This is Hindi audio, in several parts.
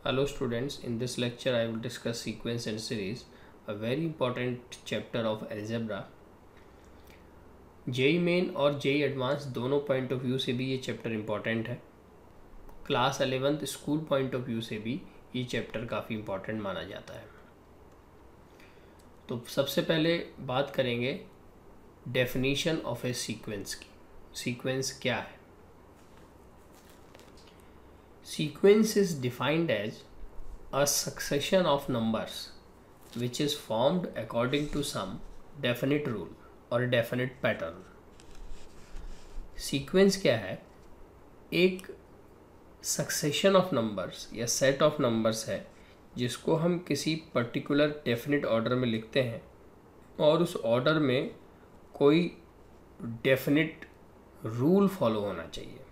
Hello students, in this lecture I will discuss sequence and series, a very important chapter of algebra. JEE main और जेई एडवांस दोनों पॉइंट ऑफ व्यू से भी ये चैप्टर इम्पॉर्टेंट है। Class 11th school point of view से भी ये चैप्टर काफ़ी इम्पॉर्टेंट माना जाता है। तो सबसे पहले बात करेंगे डेफिनीशन ऑफ ए सीक्वेंस की। सीक्वेंस क्या है? Sequence is defined as a succession of numbers which is formed according to some definite rule or definite pattern. Sequence क्या है? एक succession of numbers या set of numbers है जिसको हम किसी particular definite order में लिखते हैं और उस order में कोई definite rule follow होना चाहिए।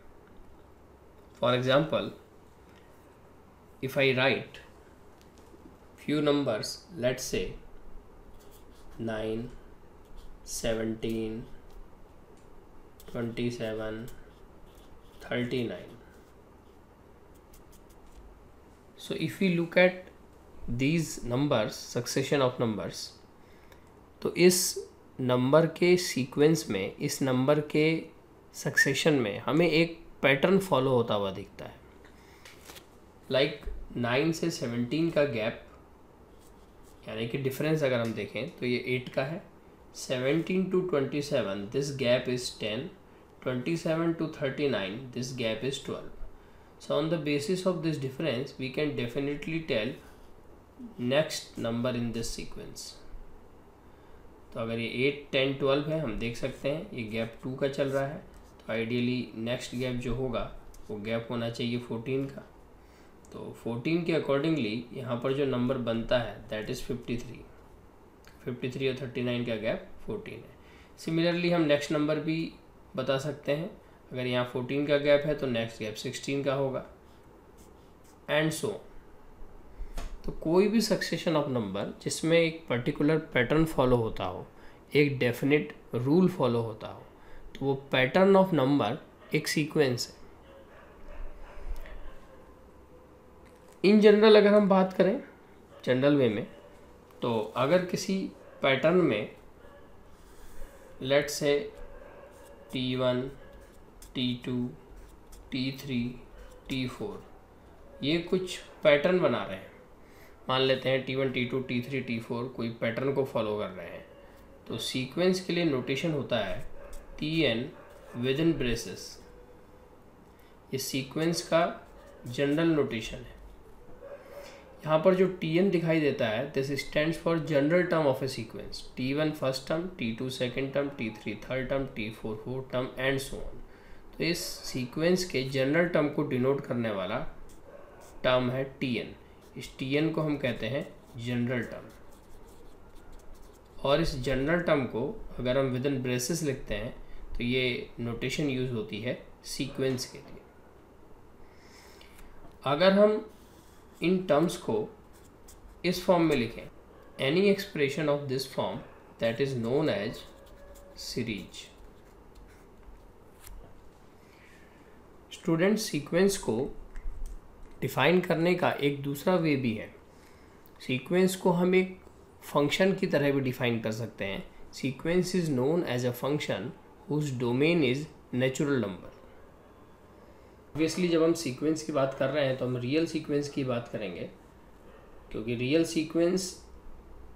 For example, if I write few numbers, let's say 9, 17, 27, 39. So if we look at these numbers, succession of numbers, तो इस नंबर के सीक्वेंस में, इस नंबर के सक्सेशन में हमें एक पैटर्न फॉलो होता हुआ दिखता है। लाइक 9 से 17 का गैप, यानी कि डिफरेंस अगर हम देखें तो ये 8 का है। 17 to 27 this gap is 10, 27 to 39 this gap is 12. So on the basis of this difference we can definitely tell next number in this sequence. तो अगर ये 8, 10, 12 है, हम देख सकते हैं ये गैप 2 का चल रहा है, तो आइडियली नेक्स्ट गैप जो होगा वो गैप होना चाहिए 14 का। तो 14 के अकॉर्डिंगली यहाँ पर जो नंबर बनता है दैट इज़ 53 और 39 का गैप 14 है। सिमिलरली हम नेक्स्ट नंबर भी बता सकते हैं। अगर यहाँ 14 का गैप है तो नेक्स्ट गैप 16 का होगा, एंड सो। तो कोई भी सक्सेशन ऑफ नंबर जिसमें एक पर्टिकुलर पैटर्न फॉलो होता हो, एक डेफिनेट रूल फॉलो होता हो, तो वो पैटर्न ऑफ नंबर एक सीक्वेंस है। इन जनरल अगर हम बात करें जनरल वे में, तो अगर किसी पैटर्न में let's say T1, T2, T3, T4 ये कुछ पैटर्न बना रहे हैं, मान लेते हैं T1, T2, T3, T4 कोई पैटर्न को फॉलो कर रहे हैं, तो सीक्वेंस के लिए नोटेशन होता है Tn विद इन ब्रेसेस। ये सीक्वेंस का जनरल नोटेशन है। यहाँ पर जो Tn दिखाई देता है this stands for general term of A sequence. T1 first term, T2 second term, T3 third term, T4 fourth term and so on. तो इस सीक्वेंस के जनरल टर्म को डिनोट करने वाला टर्म है Tn। इस Tn को हम कहते हैं जनरल टर्म, और इस जनरल टर्म को अगर हम विद इन ब्रेसेस लिखते हैं तो ये नोटेशन यूज होती है सीक्वेंस के लिए। अगर हम इन टर्म्स को इस फॉर्म में लिखें, any expression of this form that is known as series. Student, sequence को डिफाइन करने का एक दूसरा वे भी है। सीक्वेंस को हम एक फंक्शन की तरह भी डिफाइन कर सकते हैं। Sequence is known as a function whose domain is natural number. Obviously जब हम सीक्वेंस की बात कर रहे हैं तो हम रियल सीक्वेंस की बात करेंगे, क्योंकि रियल सीक्वेंस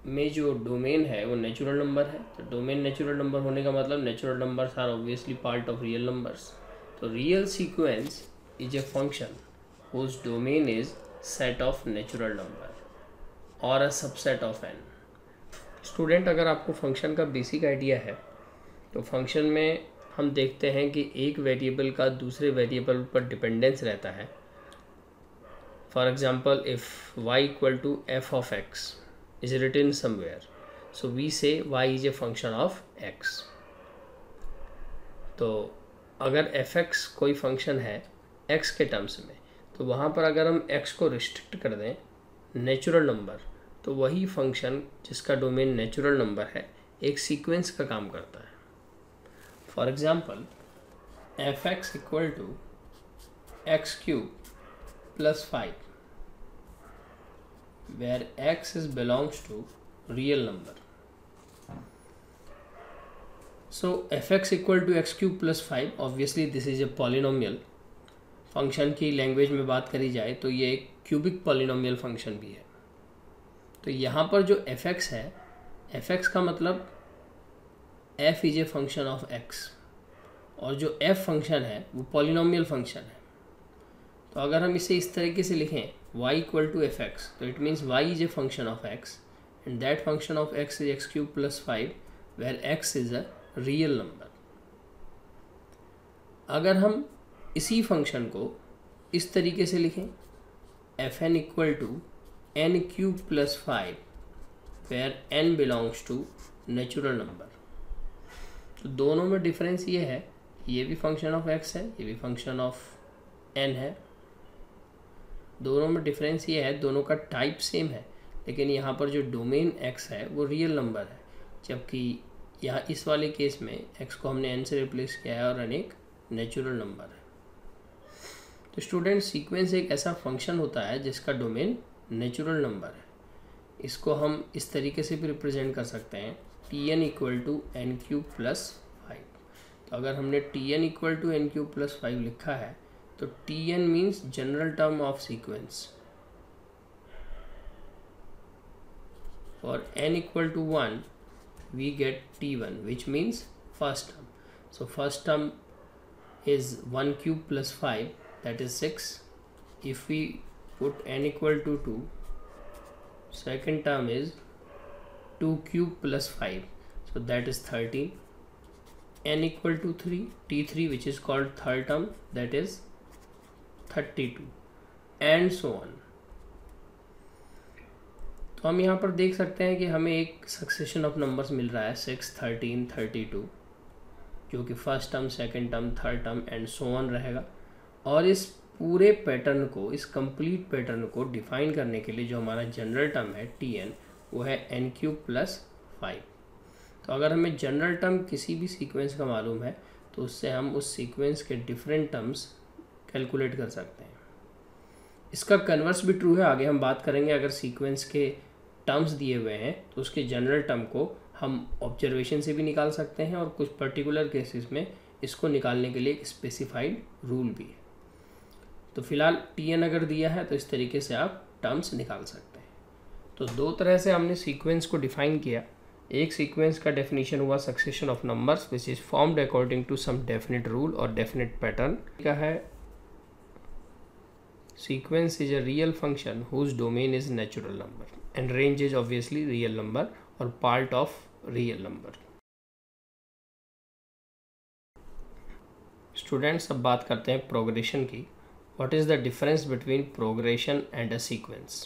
में जो डोमेन है वो नेचुरल नंबर है। तो डोमेन नेचुरल नंबर होने का मतलब natural numbers are obviously part of real numbers. तो real sequence is a function whose domain is set of natural number और a subset of N. Student, अगर आपको फंक्शन का बेसिक आइडिया है तो फंक्शन में हम देखते हैं कि एक वेरिएबल का दूसरे वेरिएबल पर डिपेंडेंस रहता है। For example, if y equal to F of x is written somewhere, so we say y is a function of x। तो अगर fx कोई फंक्शन है x के टर्म्स में, तो वहाँ पर अगर हम x को रिस्ट्रिक्ट कर दें नेचुरल नंबर, तो वही फंक्शन जिसका डोमेन नेचुरल नंबर है एक सीक्वेंस का काम करता है। For example, F X equal to x³ + 5, where x is belongs to real number. So fx equal to x cube plus 5, obviously this is a polynomial function की लैंग्वेज में बात करी जाए तो ये एक क्यूबिक पॉलिनोमियल फंक्शन भी है। तो यहाँ पर जो fx है, fx का मतलब f is a function of x, और जो f फंक्शन है वो पॉलिनोमियल फंक्शन है। तो अगर हम इसे इस तरीके से लिखें y इक्वल टू fx, तो it means y is a function of x and that function of x is x cube plus 5 where x is a real number. अगर हम इसी फंक्शन को इस तरीके से लिखें fn equal to n cube plus 5 where n belongs to natural number. तो दोनों में डिफरेंस ये है, ये भी फंक्शन ऑफ x है, ये भी फंक्शन ऑफ n है। दोनों में डिफरेंस ये है, दोनों का टाइप सेम है, लेकिन यहाँ पर जो डोमेन x है वो रियल नंबर है, जबकि यहाँ इस वाले केस में x को हमने n से रिप्लेस किया है और n एक नेचुरल नंबर है। तो स्टूडेंट, सीक्वेंस एक ऐसा फंक्शन होता है जिसका डोमेन नेचुरल नंबर है। इसको हम इस तरीके से भी रिप्रेजेंट कर सकते हैं tn equal to N cube plus 5। तो अगर हमने tn equal to N cube plus 5 लिखा है तो tn means general term of sequence. For n equal to 1 we get t1 which means first term. So first term is 1 cube plus 5, that is 6. If we put n equal to 2, second term is 2 cube plus 5, so that is 13. n equal to 3, t3 which is called third term, that is 32 and so on. तो हम यहाँ पर देख सकते हैं कि हमें एक सक्सेशन ऑफ नंबर्स मिल रहा है 6, 13, 32, जो कि first term, second term, third term and so on रहेगा। और इस पूरे पैटर्न को, इस कंप्लीट पैटर्न को डिफाइन करने के लिए जो हमारा जनरल टर्म है tn, वो है n क्यूब प्लस 5। तो अगर हमें जनरल टर्म किसी भी सीक्वेंस का मालूम है तो उससे हम उस सीक्वेंस के डिफरेंट टर्म्स कैलकुलेट कर सकते हैं। इसका कन्वर्स भी ट्रू है, आगे हम बात करेंगे। अगर सीक्वेंस के टर्म्स दिए हुए हैं तो उसके जनरल टर्म को हम ऑब्जर्वेशन से भी निकाल सकते हैं और कुछ पर्टिकुलर केसेस में इसको निकालने के लिए एक स्पेसिफाइड रूल भी है। तो फिलहाल tn अगर दिया है तो इस तरीके से आप टर्म्स निकाल सकते हैं। तो दो तरह से हमने सीक्वेंस को डिफाइन किया। एक सीक्वेंस का डेफिनेशन हुआ succession of numbers which is formed according to some definite rule और डेफिनेट पैटर्न का है sequence is a real function whose domain is natural number and range is obviously real number or part of real number. Students, अब बात करते हैं प्रोग्रेशन की। What is the difference between progression and a sequence?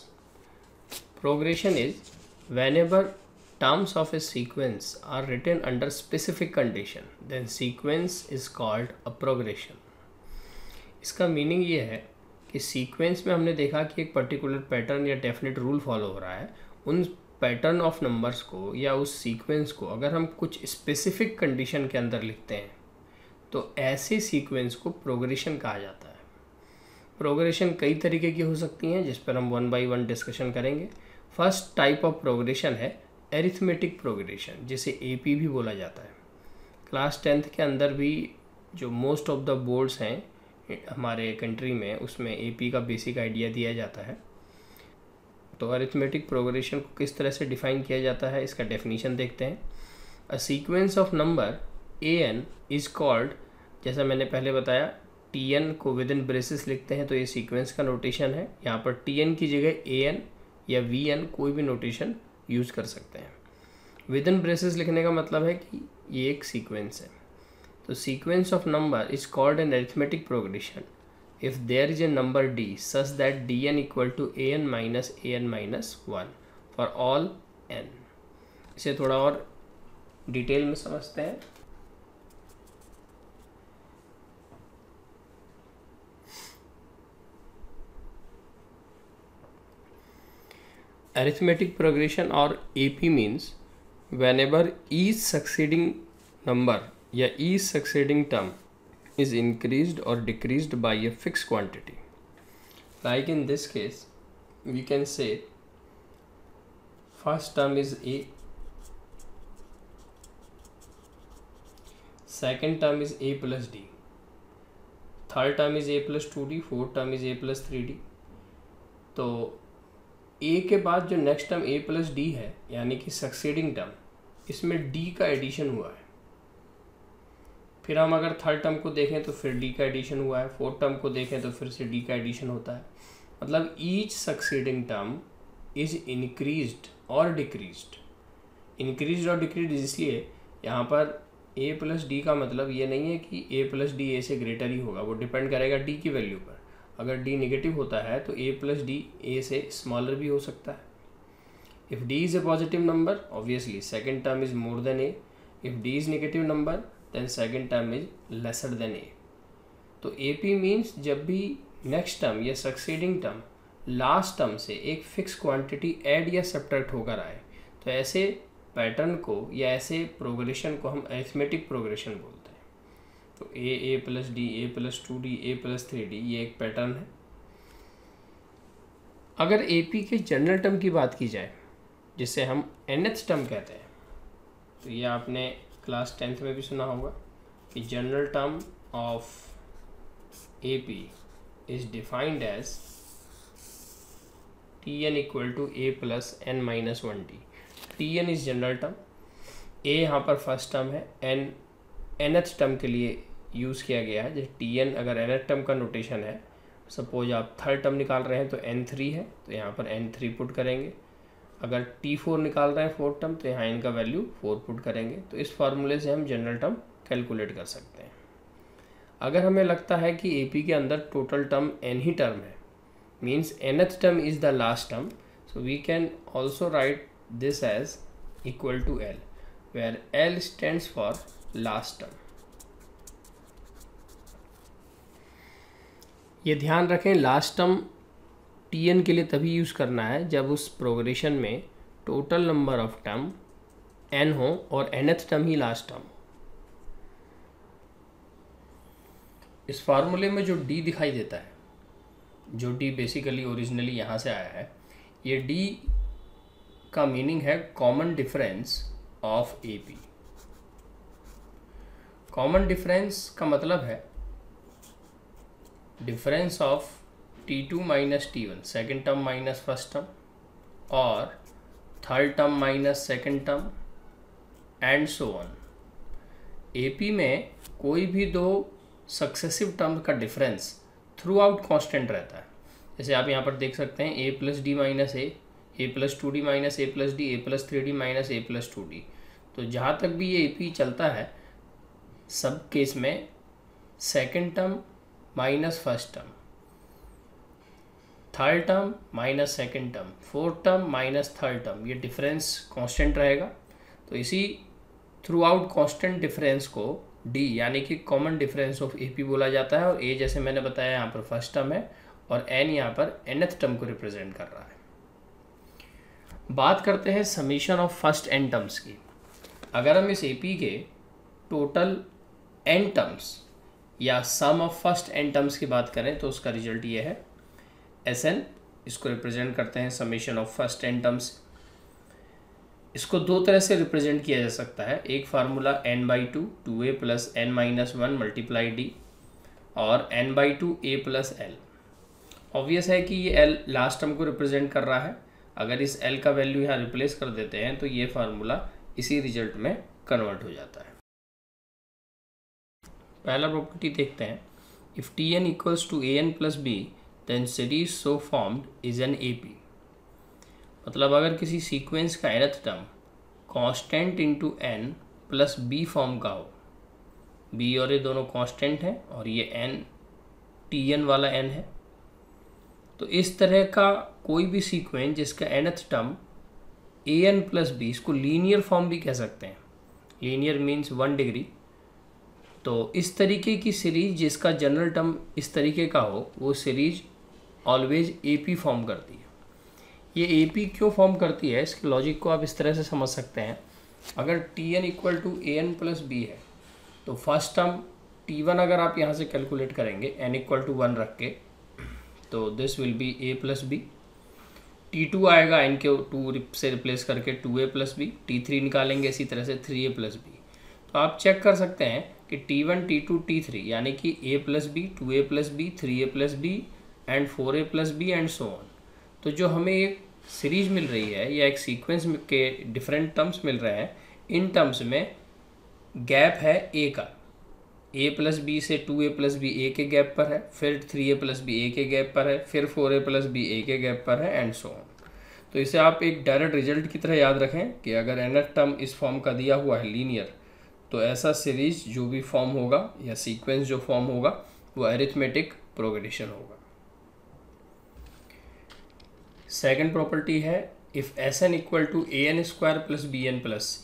Progression is whenever terms of a sequence are written under specific condition, then sequence is called a progression. इसका मीनिंग ये है कि सीक्वेंस में हमने देखा कि एक पर्टिकुलर पैटर्न या डेफिनेट रूल फॉलो हो रहा है। उन पैटर्न ऑफ नंबर्स को या उस सीक्वेंस को अगर हम कुछ स्पेसिफिक कंडीशन के अंदर लिखते हैं तो ऐसे सीक्वेंस को प्रोग्रेशन कहा जाता है। प्रोग्रेशन कई तरीके की हो सकती हैं, जिस पर हम वन बाय वन डिस्कशन करेंगे। फर्स्ट टाइप ऑफ प्रोग्रेशन है एरिथमेटिक प्रोग्रेशन, जिसे AP भी बोला जाता है। क्लास 10th के अंदर भी जो मोस्ट ऑफ द बोर्ड्स हैं हमारे कंट्री में, उसमें AP का बेसिक आइडिया दिया जाता है। तो अरिथमेटिक प्रोग्रेशन को किस तरह से डिफाइन किया जाता है, इसका डेफिनेशन देखते हैं। A sequence of number an is called, जैसा मैंने पहले बताया, tn को विद इन ब्रेसेस लिखते हैं तो ये सीक्वेंस का नोटेशन है। यहाँ पर tn की जगह an या vn कोई भी नोटेशन यूज़ कर सकते हैं। विद इन ब्रेसेस लिखने का मतलब है कि ये एक सीक्वेंस है। तो sequence of number is called an arithmetic progression if there is a number d such that dn equal to an minus 1 for all n. इसे थोड़ा और डिटेल में समझते हैं। Arithmetic progression or AP means whenever each succeeding number या each succeeding term is increased or decreased by a fixed quantity. Like in this case, we can say first term is a, second term is a plus D, third term is a plus 2d, fourth term is a plus 3d। तो ए के बाद जो नेक्स्ट टर्म ए प्लस डी है यानी कि सक्सीडिंग टर्म, इसमें डी का एडिशन हुआ है। फिर हम अगर थर्ड टर्म को देखें तो फिर डी का एडिशन हुआ है, फोर्थ टर्म को देखें तो फिर से डी का एडिशन होता है। मतलब each succeeding term is increased और डिक्रीज्ड। इंक्रीज्ड और डिक्रीज इसलिए यहाँ पर ए प्लस डी का मतलब ये नहीं है कि ए प्लस डी ए से ग्रेटर ही होगा, वो डिपेंड करेगा डी की वैल्यू पर। अगर डी नेगेटिव होता है तो ए प्लस डी ए से स्मॉलर भी हो सकता है। If d is a positive number obviously second term is more than a, if d is negative number then second term is lesser than a. तो ए पी मीन्स जब भी नेक्स्ट टर्म या सक्सीडिंग टर्म लास्ट टर्म से एक फिक्स क्वांटिटी ऐड या सब्ट्रैक्ट होकर आए तो ऐसे पैटर्न को या ऐसे प्रोग्रेशन को हम अरिथमेटिक प्रोग्रेशन बोलते हैं। तो ए plus d, a plus 2d, a plus 3d ये एक पैटर्न है। अगर ए पी के जनरल टर्म की बात की जाए जिसे हम nth टर्म कहते हैं, तो ये आपने क्लास 10th में भी सुना होगा कि general term of A P is defined as Tn equal to a plus n minus 1t। Tn is general term, a यहाँ पर फर्स्ट टर्म है, एन nth टर्म के लिए यूज़ किया गया है। जैसे Tn अगर nth टर्म का नोटेशन है, सपोज आप थर्ड टर्म निकाल रहे हैं तो n3 है तो यहाँ पर n3 पुट करेंगे। अगर T4 निकाल रहे हैं फोर्थ टर्म तो यहाँ इनका वैल्यू 4 पुट करेंगे। तो इस फार्मूले से हम जनरल टर्म कैलकुलेट कर सकते हैं। अगर हमें लगता है कि ए पी के अंदर टोटल टर्म n ही टर्म है, means nth term is the last term, so we can also write this as equal to L, where L stands for last term। ये ध्यान रखें लास्ट टर्म Tn के लिए तभी यूज़ करना है जब उस प्रोग्रेशन में total number of term n हो और nth टर्म ही लास्ट टर्म। इस फार्मूले में जो d दिखाई देता है, जो डी बेसिकली ओरिजिनली यहाँ से आया है, ये डी का मीनिंग है common difference of A P. Common difference का मतलब है difference of T2 minus T1, second term minus first term, और third term minus second term and so on. A P में कोई भी दो सक्सेसिव टर्म का डिफरेंस थ्रू आउट कॉन्स्टेंट रहता है। जैसे आप यहाँ पर देख सकते हैं a plus d minus a plus 2d minus a plus d, a plus 3d minus a plus 2d। तो जहाँ तक भी ये ए पी चलता है सब केस में second term minus first term, third term minus second term, fourth term minus third term, ये डिफरेंस कांस्टेंट रहेगा। तो इसी थ्रू आउट कांस्टेंट डिफरेंस को डी यानी कि common difference of A P बोला जाता है। और ए जैसे मैंने बताया यहाँ पर फर्स्ट टर्म है और एन यहाँ पर nth टर्म को रिप्रेजेंट कर रहा है। बात करते हैं summation of first n terms की। अगर हम इस ए पी के टोटल n टर्म्स या सम ऑफ फर्स्ट n टर्म्स की बात करें तो उसका रिजल्ट ये है Sn। इसको रिप्रेजेंट करते हैं summation of first n terms. इसको दो तरह से रिप्रेजेंट किया जा सकता है। एक formula n/2 2a plus n minus 1 multiply D, और n/2 a plus l। Obvious है कि ये l लास्ट टर्म को रिप्रेजेंट कर रहा है। अगर इस l का वैल्यू यहाँ रिप्लेस कर देते हैं तो ये फार्मूला इसी रिजल्ट में कन्वर्ट हो जाता है। पहला प्रॉपर्टी देखते हैं। If Tn equals to an plus B then series so formed is an AP। मतलब अगर किसी सीक्वेंस का nth term constant into n plus b form का हो, b और ये दोनों कांस्टेंट हैं और ये n Tn वाला n है, तो इस तरह का कोई भी सीक्वेंस जिसका nth term an plus B, इसको लीनियर फॉर्म भी कह सकते हैं। Linear means 1 degree. तो इस तरीके की सीरीज जिसका जनरल टर्म इस तरीके का हो वो सीरीज ऑलवेज AP फॉर्म करती है। ये AP क्यों फॉर्म करती है, इसके लॉजिक को आप इस तरह से समझ सकते हैं। अगर Tn equal to an plus B है तो फर्स्ट टर्म T1 अगर आप यहाँ से कैलकुलेट करेंगे n इक्वल टू 1 रख के, तो this will be a plus B. T2 आएगा, n के 2 से रिप्लेस करके 2a प्लस बी, T3 निकालेंगे इसी तरह से 3a प्लस बी। तो आप चेक कर सकते हैं कि T1 T2 T3 यानी कि a plus B, 2a plus B, 3a plus B and 4a plus B and so on. तो जो हमें एक सीरीज मिल रही है या एक सीक्वेंस के डिफरेंट टर्म्स मिल रहे हैं, इन टर्म्स में गैप है a का, a प्लस बी से 2a प्लस बी a के गैप पर है, फिर 3a प्लस बी a के गैप पर है, फिर 4a प्लस बी a के गैप पर है एंड सो ऑन। तो इसे आप एक डायरेक्ट रिजल्ट की तरह याद रखें कि अगर nth टर्म इस फॉर्म का दिया हुआ है लीनियर, तो ऐसा सीरीज जो भी फॉर्म होगा या सीक्वेंस जो फॉर्म होगा वो अरिथमेटिक प्रोग्रेशन होगा। सेकंड प्रॉपर्टी है if Sn equal to an square plus bn plus c।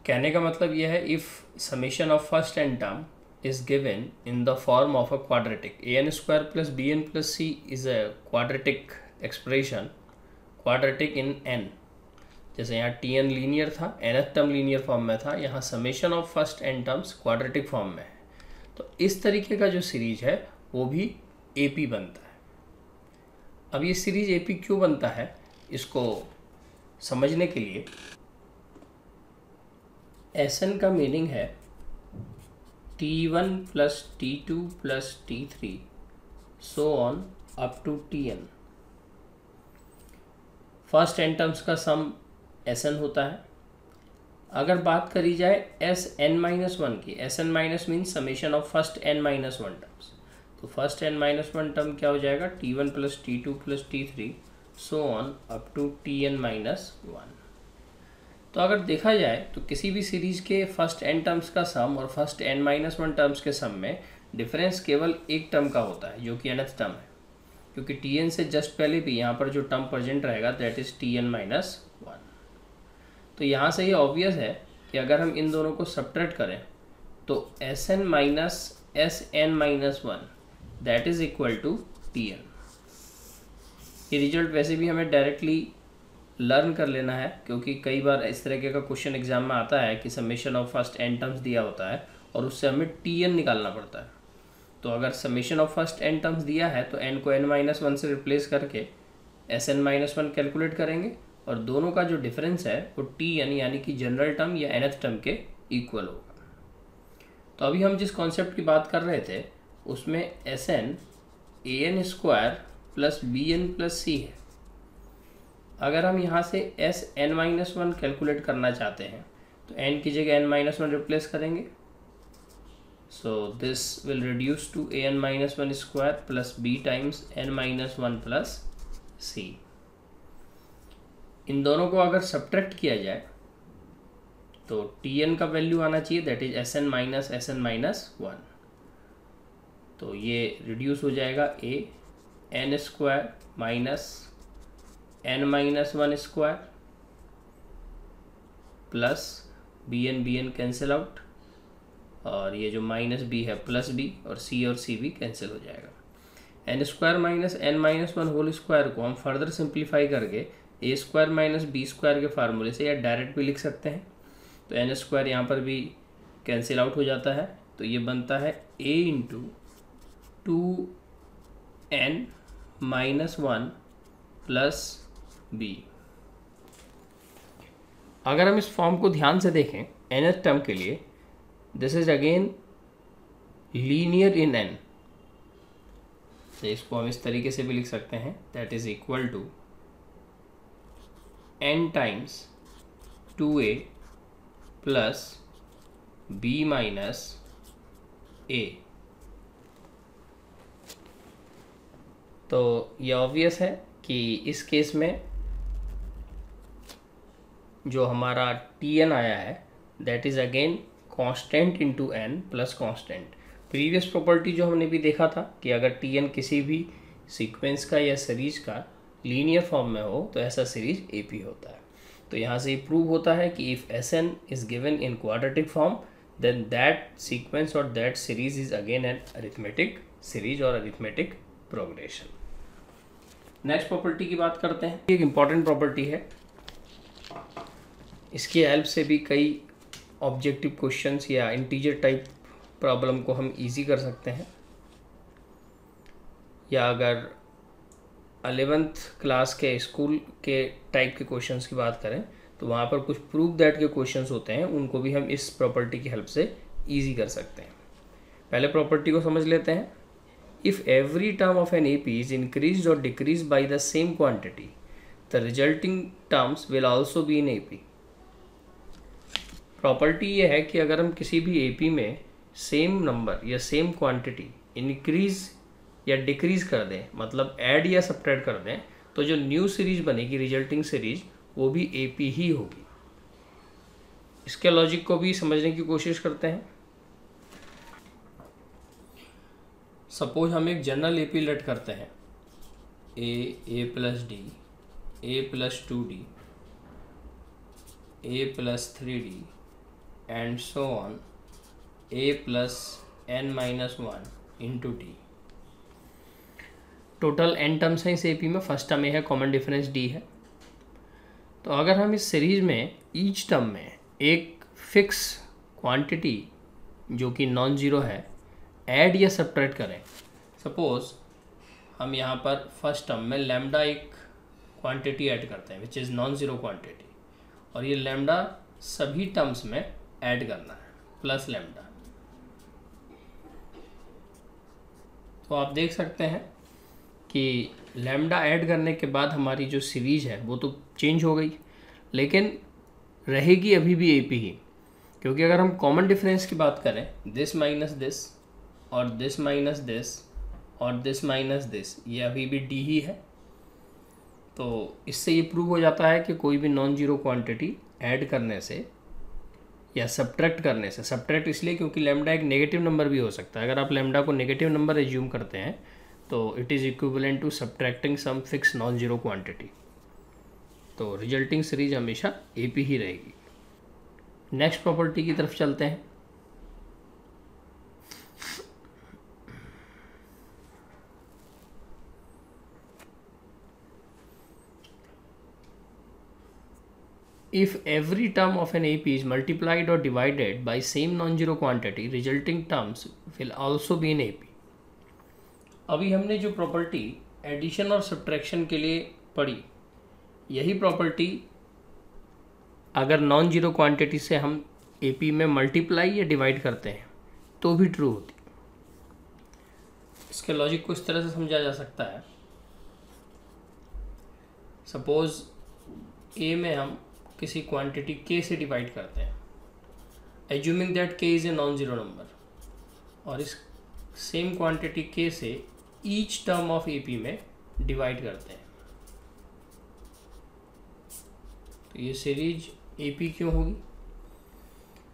कहने का मतलब यह है if summation of first N term is given in the form of a quadratic, an square plus bn plus c is a quadratic expression, quadratic in n। जैसे यहाँ tn लीनियर था, nth टर्म लीनियर फॉर्म में था, यहाँ summation of first n terms quadratic form में है। तो इस तरीके का जो सीरीज है वो भी AP बनता है। अब ये सीरीज AP क्यों बनता है, इसको समझने के लिए Sn का मीनिंग है T1 plus T2 plus T3 so on up to Tn। First n terms का सम Sn होता है। अगर बात करी जाए Sn-1 की, Sn minus means summation of first n-1 terms, तो फर्स्ट n-1 टर्म क्या हो जाएगा, T1 plus T2 plus T3 so on up to Tn-1। तो अगर देखा जाए तो किसी भी सीरीज के फर्स्ट n टर्म्स का सम और फर्स्ट n-1 टर्म्स के सम में डिफरेंस केवल एक टर्म का होता है जो कि nth टर्म है, क्योंकि Tn से जस्ट पहले भी यहाँ पर जो टर्म प्रेजेंट रहेगा दैट इज Tn-1। तो यहाँ से ये ऑब्वियस है कि अगर हम इन दोनों को सब्ट्रैक्ट करें तो Sn minus Sn-1 that is equal to Tn। ये रिजल्ट वैसे भी हमें डायरेक्टली लर्न कर लेना है, क्योंकि कई बार इस तरीके का क्वेश्चन एग्जाम में आता है कि summation of first n terms दिया होता है और उससे हमें Tn निकालना पड़ता है। तो अगर summation of first n terms दिया है तो n को n-1 से रिप्लेस करके Sn-1 कैलकुलेट करेंगे और दोनों का जो डिफरेंस है वो Tn यानी कि जनरल टर्म या nth टर्म के इक्वल होगा। तो अभी हम जिस कॉन्सेप्ट की बात कर रहे थे उसमें Sn an square plus bn plus c है। अगर हम यहाँ से Sn-1 कैलकुलेट करना चाहते हैं तो n की जगह n-1 रिप्लेस करेंगे, so this will reduce to an-1 square plus b times n-1 plus c। इन दोनों को अगर सब्ट्रैक्ट किया जाए तो Tn का वैल्यू आना चाहिए दैट इज Sn-1। तो ये रिड्यूस हो जाएगा an square minus n-1 square plus bn cancel out, और ये जो माइनस b है प्लस b, और c भी कैंसिल हो जाएगा। n square minus n-1 whole square को हम फर्दर सिंप्लीफाई करके a square minus B square के फार्मूले से या डायरेक्ट भी लिख सकते हैं। तो n स्क्वायर यहाँ पर भी कैंसिल आउट हो जाता है, तो ये बनता है a into 2n-1 plus b। अगर हम इस फॉर्म को ध्यान से देखें nth टर्म के लिए, this is again linear in n, तो इसको हम इस तरीके से भी लिख सकते हैं that is equal to n times 2a plus b minus a। तो ये ऑब्वियस है कि इस केस में जो हमारा Tn आया है that is again constant into n plus constant. Previous property जो हमने भी देखा था कि अगर Tn किसी भी सीक्वेंस का या सीरीज का लीनियर फॉर्म में हो तो ऐसा सीरीज AP होता है। तो यहाँ से प्रूव होता है कि if Sn is given in quadratic form then that sequence और that series is again an arithmetic series और अरिथमेटिक प्रोग्रेशन। नेक्स्ट प्रॉपर्टी की बात करते हैं। एक इम्पॉर्टेंट प्रॉपर्टी है, इसकी हेल्प से भी कई ऑब्जेक्टिव क्वेश्चंस या इंटीजर टाइप प्रॉब्लम को हम इजी कर सकते हैं, या अगर 11th क्लास के स्कूल के टाइप के क्वेश्चंस की बात करें तो वहाँ पर कुछ प्रूव दैट के क्वेश्चंस होते हैं, उनको भी हम इस प्रॉपर्टी की हेल्प से ईजी कर सकते हैं। पहले प्रॉपर्टी को समझ लेते हैं। If every term of an AP is increase और decrease by the same quantity the resulting terms will also be in AP. Property ये है कि अगर हम किसी भी एपी में सेम नंबर या सेम क्वांटिटी इंक्रीज या डिक्रीज कर दें, मतलब ऐड या सब्ट्रैक्ट कर दें, तो जो न्यू सीरीज बनेगी, रिजल्टिंग सीरीज, वो भी एपी ही होगी। इसके लॉजिक को भी समझने की कोशिश करते हैं। सपोज हम एक जनरल एपी लेट करते हैं, a plus d, a plus 2d, a plus 3d and so on, a plus n-1 into d. Total n terms हैं इस एपी में। फर्स्ट टर्म ए है, कॉमन डिफरेंस d है। तो अगर हम इस सीरीज में ईच टर्म में एक फिक्स क्वांटिटी जो कि नॉन ज़ीरो है ऐड या सब्ट्रैक्ट करें, सपोज हम यहाँ पर फर्स्ट टर्म में लैम्डा एक क्वांटिटी ऐड करते हैं which is non zero quantity, और ये लैम्डा सभी टर्म्स में ऐड करना है प्लस लैम्डा। तो आप देख सकते हैं कि लैम्डा ऐड करने के बाद हमारी जो सीरीज है वो तो चेंज हो गई, लेकिन रहेगी अभी भी एपी ही, क्योंकि अगर हम कॉमन डिफरेंस की बात करें, दिस माइनस दिस और दिस माइनस दिस और दिस माइनस दिस, ये अभी भी डी ही है। तो इससे ये प्रूव हो जाता है कि कोई भी नॉन जीरो क्वांटिटी ऐड करने से या सब्ट्रैक्ट करने से, सब्ट्रैक्ट इसलिए क्योंकि लैम्डा एक नेगेटिव नंबर भी हो सकता है। अगर आप लैम्डा को नेगेटिव नंबर एज्यूम करते हैं तो it is equivalent to subtracting some fix non zero quantity. तो रिजल्टिंग सीरीज हमेशा एपी ही रहेगी। नेक्स्ट प्रॉपर्टी की तरफ चलते हैं। If every term of an AP is multiplied or divided by same non-zero quantity, resulting terms will also be in AP. अभी हमने जो प्रॉपर्टी एडिशन और सब्ट्रैक्शन के लिए पढ़ी, यही प्रॉपर्टी अगर नॉन जीरो क्वांटिटी से हम AP में मल्टीप्लाई या डिवाइड करते हैं तो भी ट्रू होती। इसके लॉजिक को इस तरह से समझा जा सकता है। सपोज A में हम किसी क्वांटिटी k से डिवाइड करते हैं, assuming that k is a non zero number, और इस सेम क्वांटिटी k से ईच टर्म ऑफ AP में डिवाइड करते हैं, तो ये सीरीज AP क्यों होगी?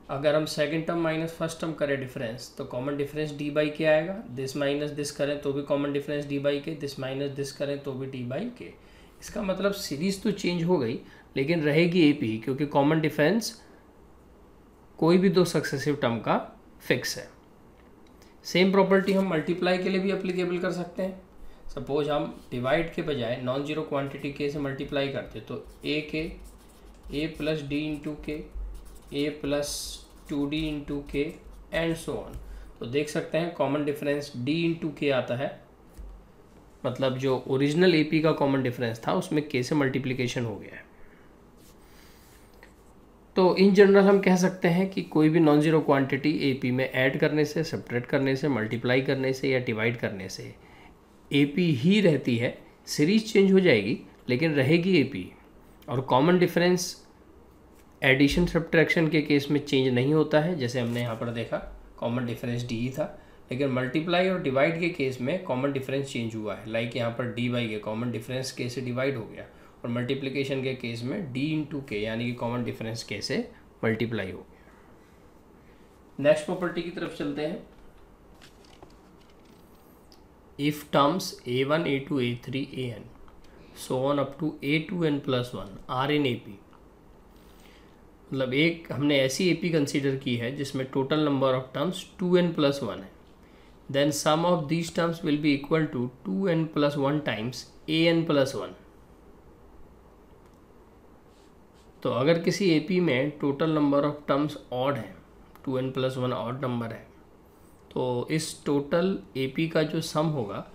अगर हम second term minus first term करें डिफरेंस, तो कॉमन डिफरेंस d बाई के आएगा। दिस माइनस दिस करें तो भी कॉमन डिफरेंस d बाई के, दिस माइनस दिस करें तो भी d बाई के। इसका मतलब सीरीज तो चेंज हो गई लेकिन रहेगी एपी, क्योंकि कॉमन डिफरेंस कोई भी दो सक्सेसिव टर्म का फिक्स है। सेम प्रॉपर्टी हम मल्टीप्लाई के लिए भी एप्लीकेबल कर सकते हैं। सपोज हम डिवाइड के बजाय नॉन जीरो क्वांटिटी के से मल्टीप्लाई करते, तो ए के ए प्लस डी इंटू के, ए प्लस 2d इंटू के एंड सो ऑन। तो देख सकते हैं कॉमन डिफरेंस d इंटू के आता है, मतलब जो ओरिजिनल एपी का कॉमन डिफरेंस था उसमें k से मल्टीप्लिकेशन हो गया है। तो इन जनरल हम कह सकते हैं कि कोई भी नॉन ज़ीरो क्वांटिटी एपी में ऐड करने से, सब्ट्रैक्ट करने से, मल्टीप्लाई करने से या डिवाइड करने से एपी ही रहती है। सीरीज चेंज हो जाएगी लेकिन रहेगी एपी। और कॉमन डिफरेंस एडिशन सब्ट्रैक्शन के केस में चेंज नहीं होता है, जैसे हमने यहाँ पर देखा कॉमन डिफरेंस डी ही था, लेकिन मल्टीप्लाई और डिवाइड के केस में कॉमन डिफरेंस चेंज हुआ है। लाइक यहाँ पर डी बाई के कॉमन डिफरेंस के से डिवाइड हो गया, और मल्टीप्लिकेशन के केस में d इंटू के यानी कि कॉमन डिफरेंस के से मल्टीप्लाई हो गया। नेक्स्ट प्रॉपर्टी की तरफ चलते हैं। If terms a1 a2 a3 an so on up to a2n plus 1 are in AP, मतलब एक हमने ऐसी एपी कंसीडर की है जिसमें total number of terms 2n plus 1 है, then sum of these terms will be equal to 2n plus 1 times an plus 1। तो अगर किसी एपी में total number of terms odd है, 2n प्लस 1 ऑड नंबर है, तो इस टोटल एपी का जो सम होगा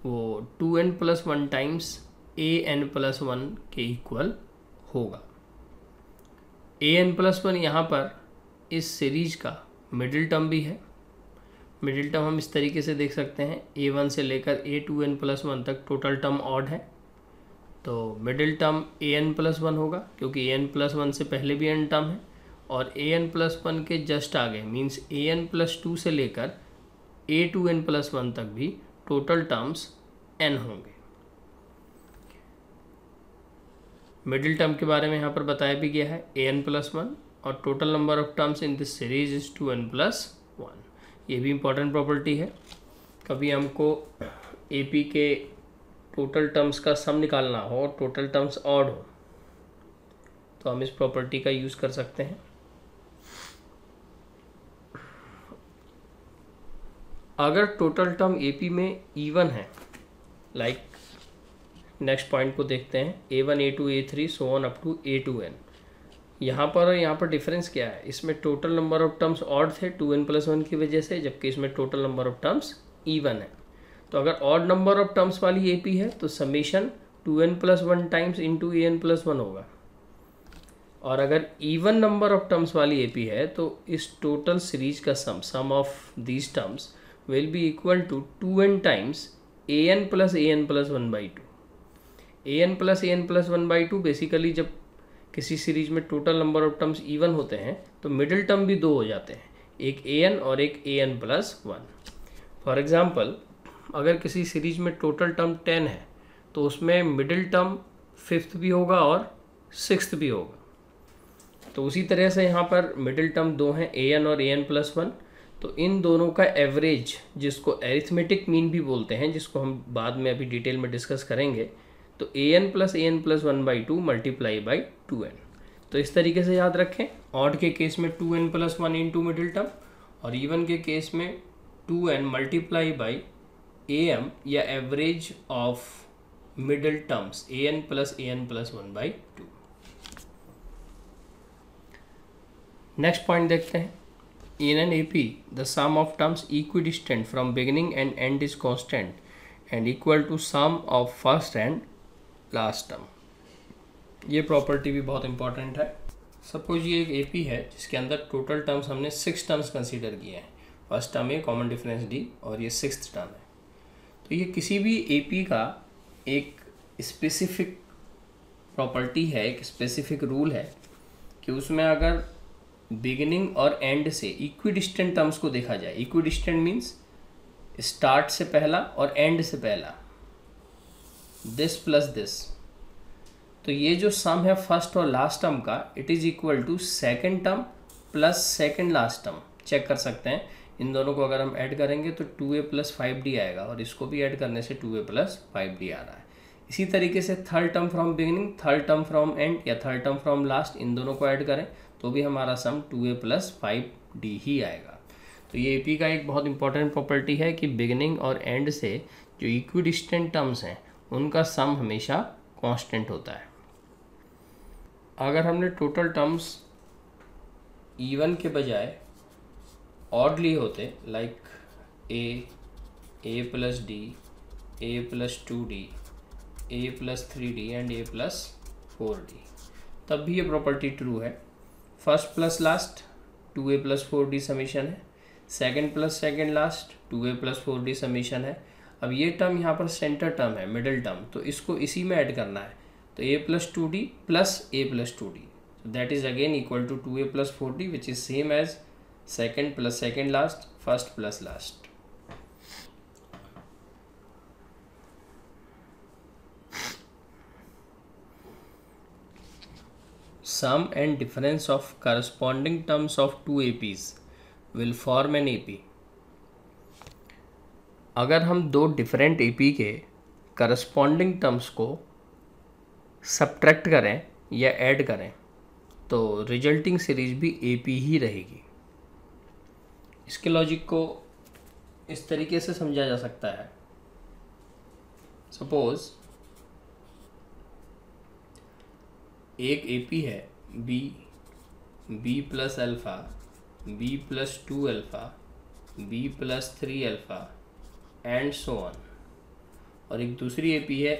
वो 2n+1 टाइम्स an+1 के इक्वल होगा। an+1 यहाँ पर इस सीरीज का मिडिल टर्म भी है। मिडिल टर्म हम इस तरीके से देख सकते हैं, a1 से लेकर a2n+1 तक टोटल टर्म ऑड है, तो मिडिल टर्म an+1 होगा क्योंकि an+1 से पहले भी n टर्म है, और an+1 के जस्ट आगे मीन्स an+2 से लेकर a2n+1 तक भी टोटल टर्म्स n होंगे। मिडिल टर्म के बारे में यहाँ पर बताया भी गया है an+1, और total number of terms in this series is 2n+1। ये भी इम्पॉर्टेंट प्रॉपर्टी है। कभी हमको AP के टोटल टर्म्स का सम निकालना हो और टोटल टर्म्स ऑड हो तो हम इस प्रॉपर्टी का यूज़ कर सकते हैं। अगर टोटल टर्म AP में इवन है, लाइक नेक्स्ट पॉइंट को देखते हैं, a1 a2 a3 so on up to a2n। यहाँ पर और यहाँ पर डिफरेंस क्या है, इसमें total number of terms odd थे 2n+1 की वजह से, जबकि इसमें total number of terms even है। तो अगर ऑड नंबर ऑफ टर्म्स वाली AP है तो summation 2n+1 times into an+1 होगा, और अगर इवन नंबर ऑफ टर्म्स वाली AP है तो इस टोटल सीरीज का sum of these terms will be equal to 2n times an plus an+1/2। an plus an+1/2 basically जब किसी सीरीज में total number of terms even होते हैं तो मिडिल टर्म भी दो हो जाते हैं, एक an और एक an+1। फॉर एग्जांपल अगर किसी सीरीज में टोटल टर्म 10 है तो उसमें मिडिल टर्म 5th भी होगा और 6th भी होगा। तो उसी तरह से यहाँ पर मिडिल टर्म दो हैं, an और an+1, तो इन दोनों का एवरेज, जिसको एरिथमेटिक मीन भी बोलते हैं, जिसको हम बाद में अभी डिटेल में डिस्कस करेंगे, तो an plus an+1/2 multiply by 2n। तो इस तरीके से याद रखें, ऑड के केस में 2n+1 इंटू मिडिल टर्म, और इवन के केस में 2n मल्टीप्लाई बाई am या average of middle terms an plus an+1/2। Next point देखते हैं। In an AP, the sum of terms equidistant from beginning and end is constant and equal to sum of first and last term। ये प्रॉपर्टी भी बहुत इंपॉर्टेंट है। सपोज ये एक AP है जिसके अंदर टोटल टर्म्स हमने 6 टर्म्स कंसीडर किए हैं। फर्स्ट टर्म है कॉमन डिफरेंस D और ये 6th टर्म है। तो ये किसी भी AP का एक स्पेसिफिक प्रॉपर्टी है, एक स्पेसिफिक रूल है कि उसमें अगर बिगिनिंग और एंड से इक्विडिस्टेंट टर्म्स को देखा जाए, इक्विडिस्टेंट मीन्स स्टार्ट से पहला और एंड से पहला, दिस प्लस दिस, तो ये जो सम है फर्स्ट और लास्ट टर्म का, it is equal to second term plus second last term. Check कर सकते हैं, इन दोनों को अगर हम ऐड करेंगे तो 2a प्लस 5d आएगा, और इसको भी ऐड करने से 2a प्लस 5d आ रहा है। इसी तरीके से third term from beginning, third term from and या थर्ड टर्म फ्रॉम लास्ट, इन दोनों को ऐड करें तो भी हमारा सम 2a प्लस 5d ही आएगा। तो ये AP का एक बहुत इंपॉर्टेंट प्रॉपर्टी है कि बिगिनिंग और एंड से जो इक्विडिस्टेंट टर्म्स हैं उनका सम हमेशा कांस्टेंट होता है। अगर हमने टोटल टर्म्स इवन के बजाय ऑड लिए होते, like a plus d, a plus 2d, a plus 3d and a plus 4d, तब भी ये प्रॉपर्टी ट्रू है। First plus last 2a plus 4d summation है, second plus second last 2a plus 4d summation है। अब ये टर्म यहाँ पर सेंटर टर्म है, मिडिल टर्म, तो इसको इसी में ऐड करना है, तो a plus 2d plus a plus 2d, that is again equal to 2a plus 4d which is same as second plus second last, first plus last. Sum and difference of corresponding terms of two APs will form an AP। अगर हम दो डिफरेंट AP के करस्पॉन्डिंग टर्म्स को सब्ट्रैक्ट करें या ऐड करें तो रिजल्टिंग सीरीज भी AP ही रहेगी। इसके लॉजिक को इस तरीके से समझा जा सकता है। सपोज एक AP है b plus alpha, b plus 2 alpha, b plus 3 alpha and so on, और एक दूसरी AP है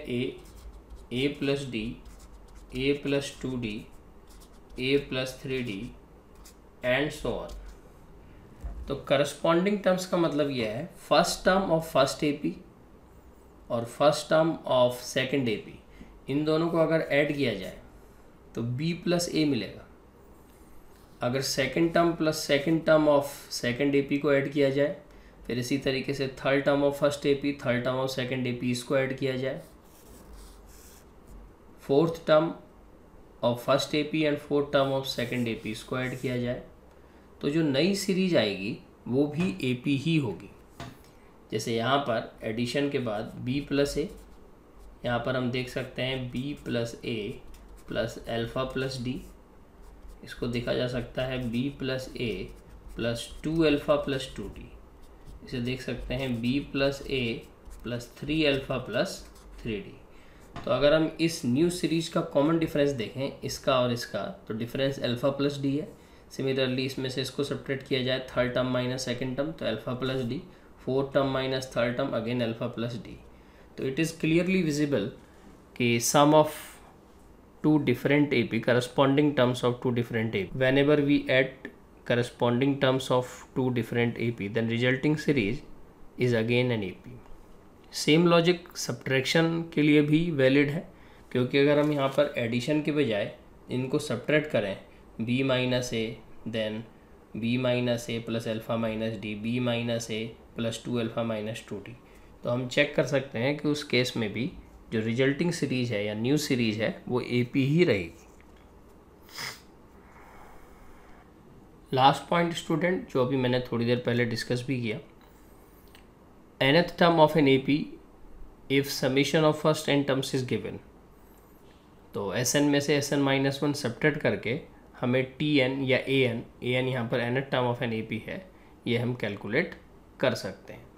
A plus D, A plus 2D, A plus 3D and so on. तो करस्पॉन्डिंग टर्म्स का मतलब यह है first term of first AP और first term of second AP, इन दोनों को अगर ऐड किया जाए तो B प्लस A मिलेगा। अगर second term plus second term of second AP को ऐड किया जाए, फिर इसी तरीके से third term of first AP, third term of second AP, इसको ऐड किया जाए, fourth term of first AP and fourth term of second AP, इसको ऐड किया जाए, तो जो नई सीरीज आएगी वो भी AP ही होगी। जैसे यहाँ पर एडिशन के बाद B प्लस A, यहाँ पर हम देख सकते हैं B plus A plus alpha plus D, इसको देखा जा सकता है B plus A plus 2 alpha plus 2D, इसे देख सकते हैं B plus A plus 3 alpha plus 3D। तो अगर हम इस न्यू सीरीज का कॉमन डिफरेंस देखें इसका और इसका, तो डिफरेंस अल्फ़ा प्लस डी है। सिमिलरली इसमें से इसको सब्ट्रैक्ट किया जाए, third term minus second term तो alpha plus D, fourth term minus third term again alpha plus D. तो इट इज़ क्लियरली विजिबल कि sum of two different AP, corresponding terms of two different AP, whenever we add corresponding terms of two different AP, then resulting series is again an AP। Same logic subtraction के लिए भी वैलिड है, क्योंकि अगर हम यहाँ पर एडिशन के बजाय इनको सब्ट्रैक्ट करें B minus A then B minus A plus alpha minus D, B minus A plus 2 alpha minus 2D, तो हम चेक कर सकते हैं कि उस केस में भी जो रिजल्टिंग सीरीज है या न्यू सीरीज है वो AP ही रहेगी। लास्ट पॉइंट स्टूडेंट, जो अभी मैंने थोड़ी देर पहले डिस्कस भी किया, nth term of an AP if summation of first n terms is given, तो Sn में से Sn माइनस 1 सब्ट्रैक्ट करके हमें Tn या An यहाँ पर nth term of an AP है, ये हम कैलकुलेट कर सकते हैं।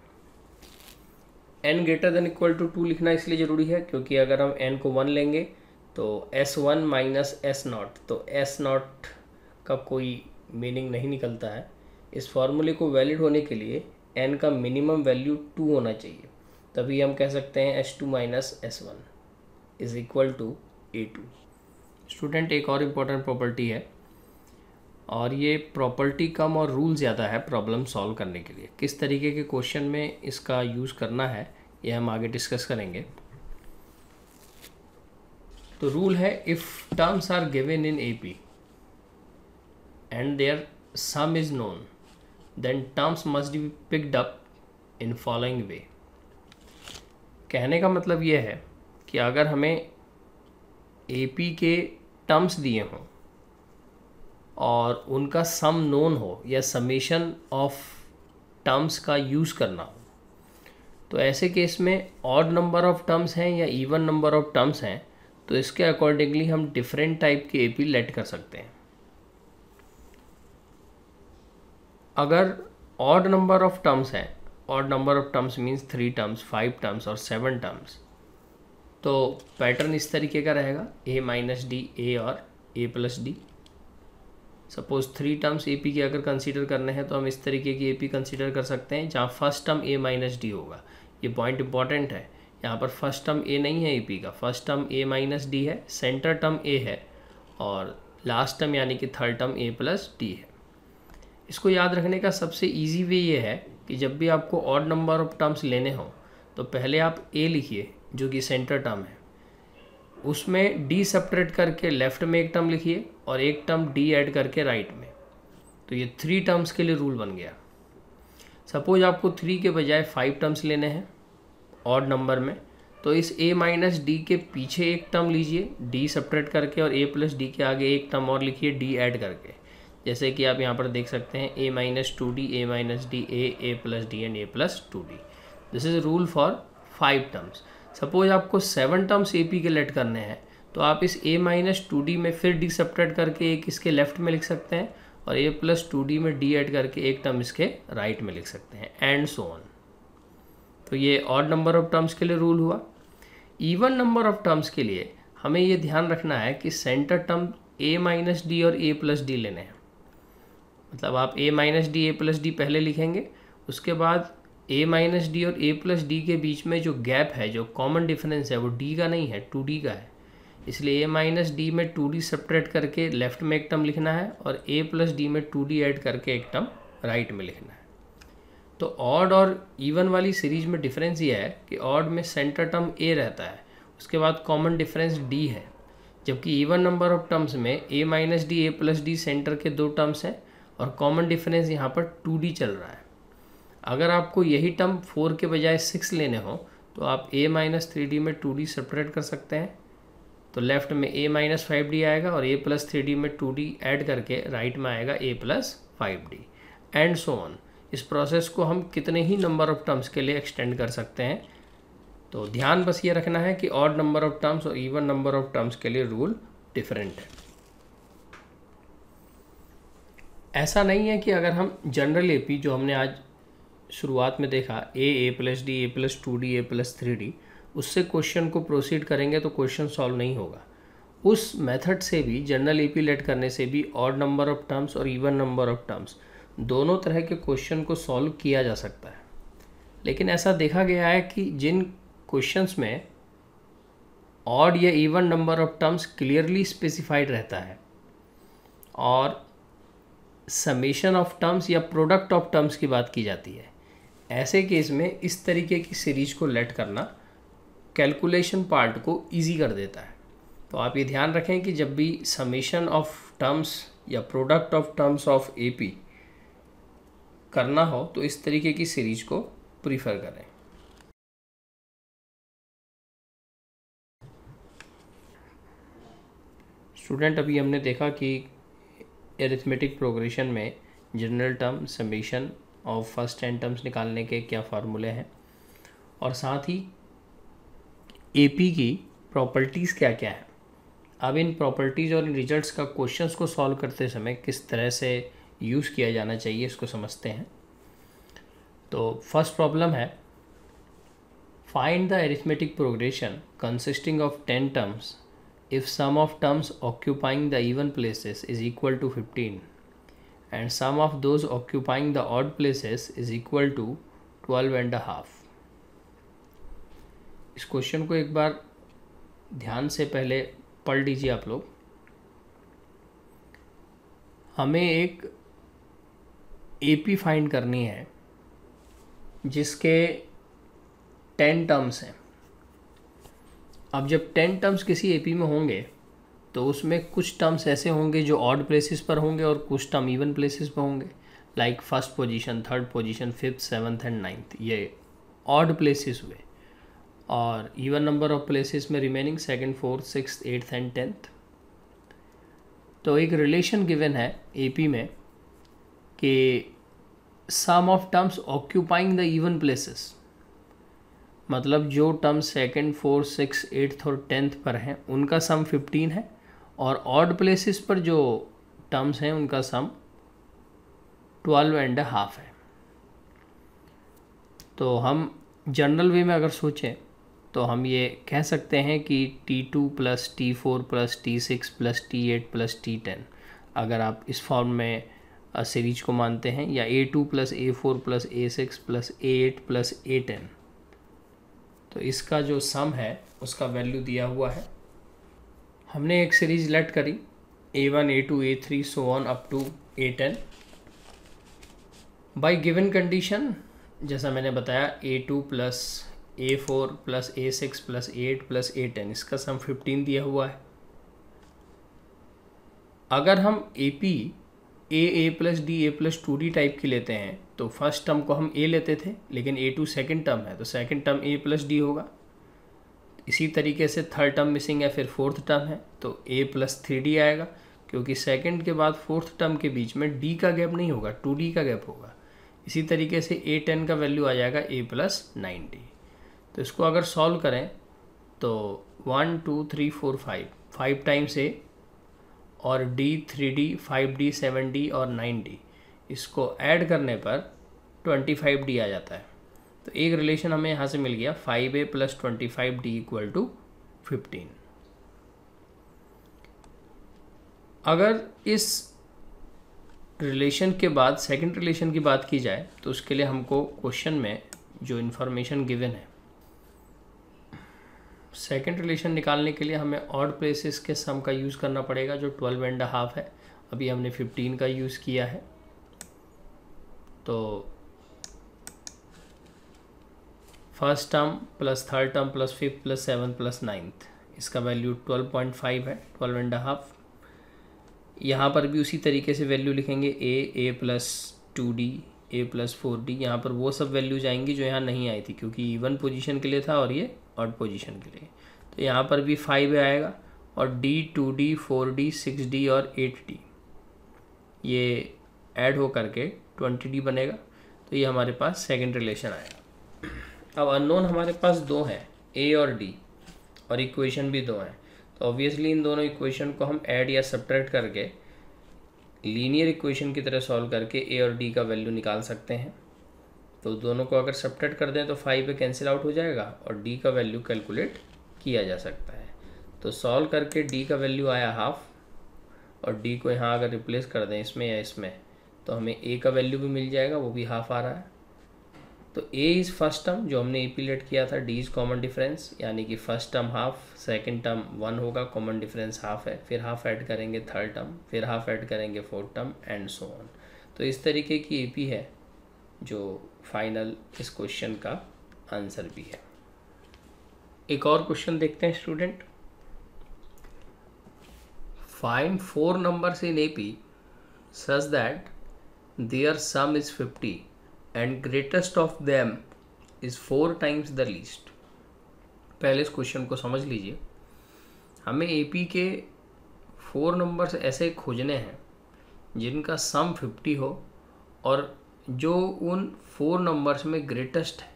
n greater than equal to 2 लिखना इसलिए ज़रूरी है क्योंकि अगर हम n को 1 लेंगे तो S1 माइनस S0, तो S0 का कोई मीनिंग नहीं निकलता है। इस फॉर्मूले को वैलिड होने के लिए n का मिनिमम वैल्यू 2 होना चाहिए, तभी हम कह सकते हैं S2 minus S1 is equal to A2। Student, एक और इम्पोर्टेंट प्रॉपर्टी है, और ये प्रॉपर्टी कम और रूल ज़्यादा है प्रॉब्लम सॉल्व करने के लिए। किस तरीके के क्वेश्चन में इसका यूज़ करना है ये हम आगे डिस्कस करेंगे। तो रूल है, if terms are given in AP and there sum is known then terms must be picked up in following way. कहने का मतलब ये है कि अगर हमें AP के टर्म्स दिए हों और उनका सम नोन हो या समेशन ऑफ टर्म्स का यूज़ करना हो, तो ऐसे केस में ऑड नंबर ऑफ टर्म्स हैं या इवन नंबर ऑफ टर्म्स हैं, तो इसके अकॉर्डिंगली हम डिफरेंट टाइप के AP लेट कर सकते हैं। अगर ऑड नंबर ऑफ टर्म्स हैं, odd number of terms means 3 terms, 5 terms और 7 टर्म्स, तो पैटर्न इस तरीके का रहेगा, A माइनस डी, A और A plus D. Suppose 3 terms AP के अगर कंसीडर करने हैं तो हम इस तरीके की AP कंसीडर कर सकते हैं जहाँ first term A minus D होगा। ये पॉइंट इंपॉर्टेंट है, यहाँ पर फर्स्ट टर्म A नहीं है AP का, first term A minus D है, सेंटर टर्म A है और लास्ट टर्म यानी कि third term A plus D है। इसको याद रखने का सबसे ईजी वे ये है कि जब भी आपको ऑड नंबर ऑफ टर्म्स लेने हों तो पहले आप A लिखिए जो कि सेंटर टर्म है, उसमें D सब्ट्रैक्ट करके लेफ्ट में एक टर्म लिखिए और एक टर्म D ऐड करके राइट में, तो ये 3 टर्म्स के लिए रूल बन गया। सपोज आपको 3 के बजाय 5 टर्म्स लेने हैं ऑड नंबर में, तो इस A माइनस डी के पीछे एक टर्म लीजिए D सब्ट्रैक्ट करके और A प्लस डी के आगे एक टर्म और लिखिए D ऐड करके, जैसे कि आप यहाँ पर देख सकते हैं A minus 2D, A minus D, A plus D and A plus 2D। This is rule for 5 terms. Suppose आपको 7 टर्म्स AP के लेट करने हैं, तो आप इस A माइनस 2D में फिर D सब्ट्रैक्ट करके एक इसके लेफ्ट में लिख सकते हैं और A प्लस 2D में D ऐड करके एक टर्म इसके राइट में लिख सकते हैं एंड सो ऑन। तो ये ऑड नंबर ऑफ टर्म्स के लिए रूल हुआ। इवन नंबर ऑफ टर्म्स के लिए हमें ये ध्यान रखना है कि centre term A minus D और A प्लस डी लेने हैं। मतलब आप A minus D, A plus D पहले लिखेंगे, उसके बाद a माइनस डी और a प्लस डी के बीच में जो गैप है, जो कॉमन डिफरेंस है, वो d का नहीं है, 2d का है। इसलिए a माइनस डी में 2d सब्ट्रैक्ट करके लेफ्ट में एक टर्म लिखना है और a प्लस डी में 2d ऐड करके एक टर्म राइट में लिखना है। तो ऑड और इवन वाली सीरीज में डिफरेंस ये है कि ऑड में सेंटर टर्म a रहता है, उसके बाद कॉमन डिफरेंस d है, जबकि इवन नंबर ऑफ टर्म्स में a minus D, a plus D centre के दो टर्म्स हैं और कॉमन डिफरेंस यहाँ पर 2d चल रहा है। अगर आपको यही टर्म 4 के बजाय 6 लेने हो तो आप a माइनस 3d में 2d सब्ट्रैक्ट कर सकते हैं, तो लेफ्ट में a माइनस 5d आएगा और a प्लस 3d में 2d ऐड करके राइट में आएगा a plus 5d and so on. इस प्रोसेस को हम कितने ही नंबर ऑफ टर्म्स के लिए एक्सटेंड कर सकते हैं। तो ध्यान बस ये रखना है कि ऑड नंबर ऑफ टर्म्स और इवन नंबर ऑफ टर्म्स के लिए रूल डिफरेंट है। ऐसा नहीं है कि अगर हम जनरल एपी जो हमने आज शुरुआत में देखा ए plus d, a plus 2d, a plus 3d, उससे क्वेश्चन को प्रोसीड करेंगे तो क्वेश्चन सॉल्व नहीं होगा। उस मेथड से भी, जनरल एपी लेट करने से भी ऑड नंबर ऑफ टर्म्स और इवन नंबर ऑफ टर्म्स दोनों तरह के क्वेश्चन को सॉल्व किया जा सकता है। लेकिन ऐसा देखा गया है कि जिन क्वेश्चंस में ऑड या even number of terms clearly specified रहता है और समेशन ऑफ टर्म्स या प्रोडक्ट ऑफ टर्म्स की बात की जाती है, ऐसे केस में इस तरीके की सीरीज को लेट करना कैलकुलेशन पार्ट को इजी कर देता है। तो आप ये ध्यान रखें कि जब भी समेशन ऑफ टर्म्स या product of terms of AP करना हो तो इस तरीके की सीरीज को प्रीफर करें। स्टूडेंट, अभी हमने देखा कि एरिथमेटिक प्रोग्रेशन में जनरल टर्म, समेशन और फर्स्ट 10 टर्म्स निकालने के क्या फार्मूले हैं और साथ ही एपी की प्रॉपर्टीज़ क्या क्या है। अब इन प्रॉपर्टीज़ और इन रिजल्ट्स का क्वेश्चंस को सॉल्व करते समय किस तरह से यूज़ किया जाना चाहिए इसको समझते हैं। तो फर्स्ट प्रॉब्लम है, find the arithmetic progression consisting of 10 terms if sum of terms occupying the even places is equal to 15 and sum of those occupying the odd places is equal to 12.5। इस क्वेश्चन को एक बार ध्यान से पहले पढ़ लीजिए आप लोग। हमें एक एपी फाइंड करनी है जिसके 10 टर्म्स हैं। अब जब 10 टर्म्स किसी एपी में होंगे तो उसमें कुछ टर्म्स ऐसे होंगे जो ऑड प्लेसेस पर होंगे और कुछ टर्म इवन प्लेसेस पर होंगे, like first position, third position, fifth, seventh and ninth, ये ऑड प्लेसेस हुए। और इवन नंबर ऑफ प्लेसेस में remaining second, fourth, sixth, eighth and 10th। तो एक रिलेशन गिवन है एपी में कि sum of terms occupying the even places, मतलब जो term second, fourth, six, eighth और 10th पर हैं उनका सम 15 है और ऑड प्लेसेस पर जो टर्म्स हैं उनका सम 12.5 है। तो हम जनरल वे में अगर सोचें तो हम ये कह सकते हैं कि T2 plus T4 plus T6 plus T8 plus T10, अगर आप इस फॉर्म में सीरीज को मानते हैं, या A2 plus A4 plus A6 plus A8 plus A10, तो इसका जो सम है उसका वैल्यू दिया हुआ है। हमने एक सीरीज लेट करी A1, A2, A3 so on up to A10 by given condition, जैसा मैंने बताया A2 plus A4 plus A6 plus A8 plus A10, इसका सम 15 दिया हुआ है। अगर हम AP A plus D, A plus 2D type की लेते हैं तो फर्स्ट टर्म को हम A लेते थे, लेकिन A2 सेकंड टर्म है तो second term A plus D होगा। इसी तरीके से थर्ड टर्म मिसिंग है, फिर फोर्थ टर्म है तो A प्लस 3D आएगा, क्योंकि सेकंड के बाद फोर्थ टर्म के बीच में D का गैप नहीं होगा, 2D का गैप होगा। इसी तरीके से A10 का वैल्यू आ जाएगा A प्लस 9D। तो इसको अगर सॉल्व करें तो 1 2 3 4 5 टाइम्स A और D 3D 5D 7D और 9D, इसको ऐड करने पर 25D आ जाता है। तो एक रिलेशन हमें यहाँ से मिल गया 5A plus 25D equal to 15। अगर इस रिलेशन के बाद सेकंड रिलेशन की बात की जाए तो उसके लिए हमको क्वेश्चन में जो इन्फॉर्मेशन गिवन है। सेकंड रिलेशन निकालने के लिए हमें ऑड प्लेसेस के सम का यूज़ करना पड़ेगा, जो 12.5 है। अभी हमने 15 का यूज़ किया है। तो first term plus third term plus fifth plus seventh plus ninth, इसका वैल्यू 12.5 है, 12.5। यहाँ पर भी उसी तरीके से वैल्यू लिखेंगे, ए plus 2d, a plus 4d। यहाँ पर वो सब वैल्यूज आएंगी जो यहाँ नहीं आई थी, क्योंकि इवन पोजीशन के लिए था और ये ऑड पोजीशन के लिए। तो यहाँ पर भी 5 आएगा, और d 2d 4d 6d और 8d ये ऐड हो करके 20d बनेगा। तो ये हमारे पास सेकंड रिलेशन आएगा। अब अननोन हमारे पास दो हैं, a और d, और इक्वेशन भी दो हैं। तो ऑब्वियसली इन दोनों इक्वेशन को हम ऐड या सब्ट्रैक्ट करके लीनियर इक्वेशन की तरह सॉल्व करके a और d का वैल्यू निकाल सकते हैं। तो दोनों को अगर सब्ट्रैक्ट कर दें तो 5 पे कैंसिल आउट हो जाएगा और d का वैल्यू कैलकुलेट किया जा सकता है। तो सॉल्व करके d का वैल्यू आया हाफ, और d को यहाँ अगर रिप्लेस कर दें इसमें या इसमें, तो हमें a का वैल्यू भी मिल जाएगा, वो भी हाफ आ रहा है। तो a इज़ फर्स्ट टर्म जो हमने एपीलेट किया था, d इज़ कॉमन डिफरेंस, यानी कि first term half, second term 1 होगा, कॉमन डिफरेंस हाफ है, फिर हाफ ऐड करेंगे थर्ड टर्म, फिर हाफ ऐड करेंगे fourth term, and so on. तो इस तरीके की एपी है जो फाइनल इस क्वेश्चन का आंसर भी है। एक और क्वेश्चन देखते हैं student. Find 4 numbers in AP such that their sum is 50 and greatest of them is 4 times the least। पहले इस क्वेश्चन को समझ लीजिए। हमें AP के 4 numbers ऐसे खोजने हैं जिनका सम 50 हो, और जो उन 4 numbers में ग्रेटेस्ट है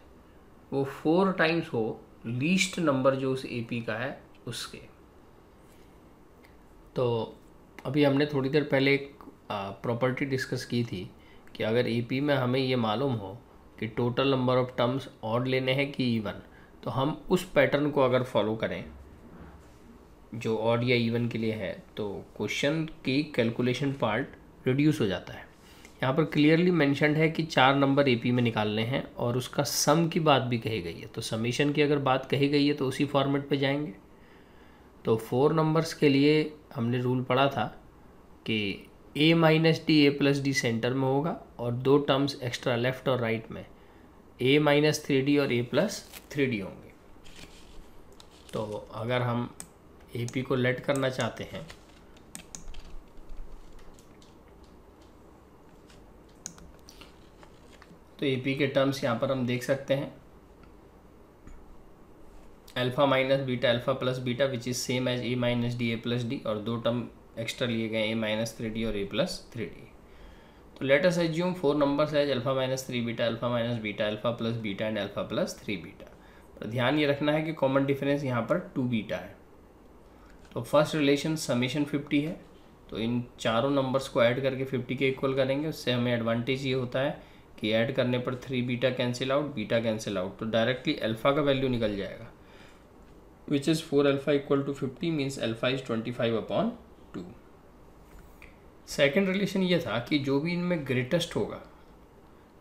वो 4 टाइम्स हो लीस्ट नंबर जो उस AP का है उसके। तो अभी हमने थोड़ी देर पहले एक प्रॉपर्टी डिस्कस की थी कि अगर एपी में हमें ये मालूम हो कि total number of terms odd लेने हैं कि इवन, तो हम उस पैटर्न को अगर फॉलो करें जो ऑड या इवन के लिए है, तो क्वेश्चन की कैलकुलेशन पार्ट रिड्यूस हो जाता है। यहाँ पर क्लियरली मेंशन्ड है कि 4 नंबर एपी में निकालने हैं और उसका सम की बात भी कही गई है। तो समीशन की अगर बात कही गई है तो उसी फॉर्मेट पे जाएंगे। तो 4 नंबर्स के लिए हमने रूल पढ़ा था कि a minus d a plus D centre में होगा, और 2 टर्म्स एक्स्ट्रा लेफ्ट और राइट में a माइनस 3d और a प्लस 3d होंगे। तो अगर हम AP को लेट करना चाहते हैं तो AP के टर्म्स यहाँ पर हम देख सकते हैं, alpha minus beta alpha plus beta which is same as a minus d a plus d, और 2 टर्म एक्स्ट्रा लिए गए a माइनस 3d और a प्लस 3d। तो let us assume 4 numbers as alpha minus 3 beta alpha minus beta alpha plus beta and alpha plus 3 beta. पर ध्यान ये रखना है कि कॉमन डिफरेंस यहाँ पर 2 बीटा है। तो फर्स्ट रिलेशन समेशन 50 है, तो इन चारों नंबर्स को ऐड करके 50 के इक्वल करेंगे। उससे हमें एडवांटेज ये होता है कि ऐड करने पर 3 beta cancel out, beta cancel out, तो डायरेक्टली अल्फा का वैल्यू निकल जाएगा, which is 4 alpha equal to 50 means alpha is 25/2। Second relation ये था कि जो भी इनमें ग्रेटेस्ट होगा,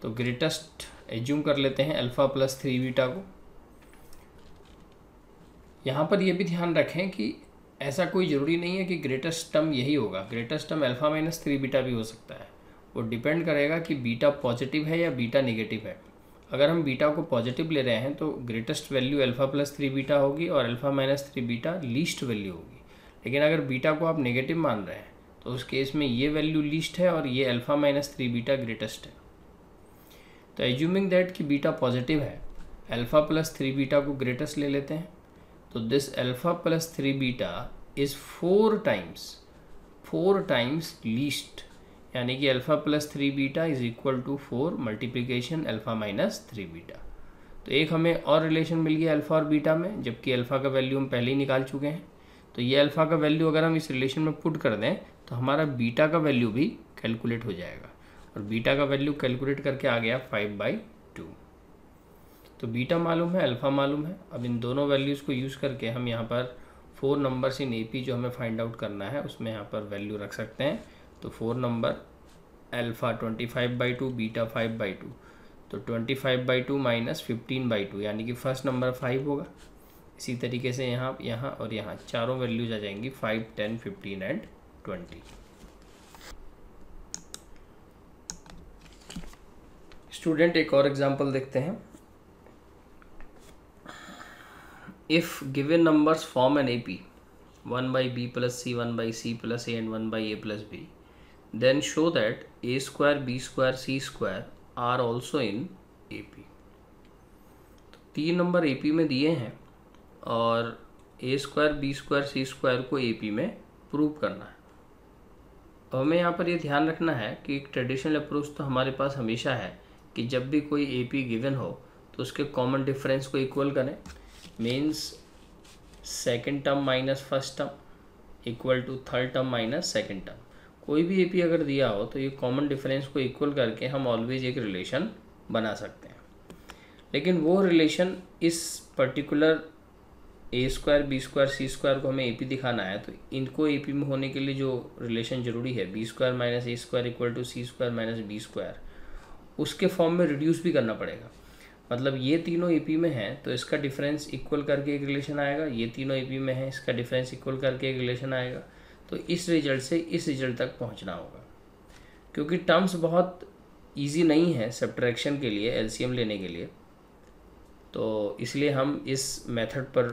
तो ग्रेटेस्ट एज्यूम कर लेते हैं अल्फा प्लस 3 बीटा को। यहाँ पर ये भी ध्यान रखें कि ऐसा कोई ज़रूरी नहीं है कि ग्रेटेस्ट टर्म यही होगा, greatest term alpha minus 3 beta भी हो सकता है। वो डिपेंड करेगा कि बीटा पॉजिटिव है या बीटा नेगेटिव है। अगर हम बीटा को पॉजिटिव ले रहे हैं तो greatest value alpha plus 3 beta होगी और alpha minus 3 beta least value होगी। लेकिन अगर बीटा को आप नेगेटिव मान रहे हैं तो उस केस में ये वैल्यू लीस्ट है और ये अल्फा माइनस 3 बीटा ग्रेटेस्ट है। तो एज्यूमिंग दैट कि बीटा पॉजिटिव है, अल्फा प्लस 3 बीटा को ग्रेटेस्ट ले लेते हैं। तो this alpha plus 3 beta is 4 times least, यानी कि alpha plus 3 beta is equal to 4 multiplication alpha minus 3 beta. तो एक हमें और रिलेशन मिल गया अल्फा और बीटा में, जबकि अल्फा का वैल्यू हम पहले ही निकाल चुके हैं। तो ये अल्फा का वैल्यू अगर हम इस रिलेशन में पुट कर दें तो हमारा बीटा का वैल्यू भी कैलकुलेट हो जाएगा, और बीटा का वैल्यू कैलकुलेट करके आ गया 5/2। तो बीटा मालूम है, अल्फा मालूम है। अब इन दोनों वैल्यूज़ को यूज़ करके हम यहाँ पर 4 नंबर्स इन AP जो हमें फाइंड आउट करना है उसमें यहाँ पर वैल्यू रख सकते हैं। तो 4 नंबर अल्फ़ा 25/2 बीटा 5/2, तो 25/2 माइनस 15/2 यानी कि फर्स्ट नंबर 5 होगा। इसी तरीके से यहाँ और यहाँ चारों वैल्यूज आ जाएंगी 5, 10, 15 एंड 20। स्टूडेंट एक और एग्जांपल देखते हैं। If given numbers form an AP 1/b + c 1/c + a and 1/a + b, then show that a² b² c² are also in AP। तो 3 नंबर AP में दिए हैं और a² b² c² को AP में प्रूव करना है। अब हमें यहाँ पर ये ध्यान रखना है कि एक ट्रेडिशनल अप्रोच तो हमारे पास हमेशा है कि जब भी कोई AP गिवन हो तो उसके कॉमन डिफरेंस को इक्वल करें। Means second term minus first term equal to third term minus second term. कोई भी AP अगर दिया हो तो ये कॉमन डिफरेंस को इक्वल करके हम ऑलवेज एक रिलेशन बना सकते हैं। लेकिन वो रिलेशन इस पर्टिकुलर a² b² c² को हमें AP दिखाना है तो इनको AP में होने के लिए जो रिलेशन ज़रूरी है b² - a² equal to c² - b², उसके फॉर्म में रिड्यूस भी करना पड़ेगा। मतलब ये तीनों AP में हैं तो इसका डिफरेंस इक्वल करके एक रिलेशन आएगा, ये तीनों AP में हैं इसका डिफरेंस इक्वल करके एक रिलेशन आएगा। तो इस रिजल्ट से इस रिजल्ट तक पहुंचना होगा। क्योंकि टर्म्स बहुत इजी नहीं है सब्ट्रैक्शन के लिए, LCM लेने के लिए, तो इसलिए हम इस मेथड पर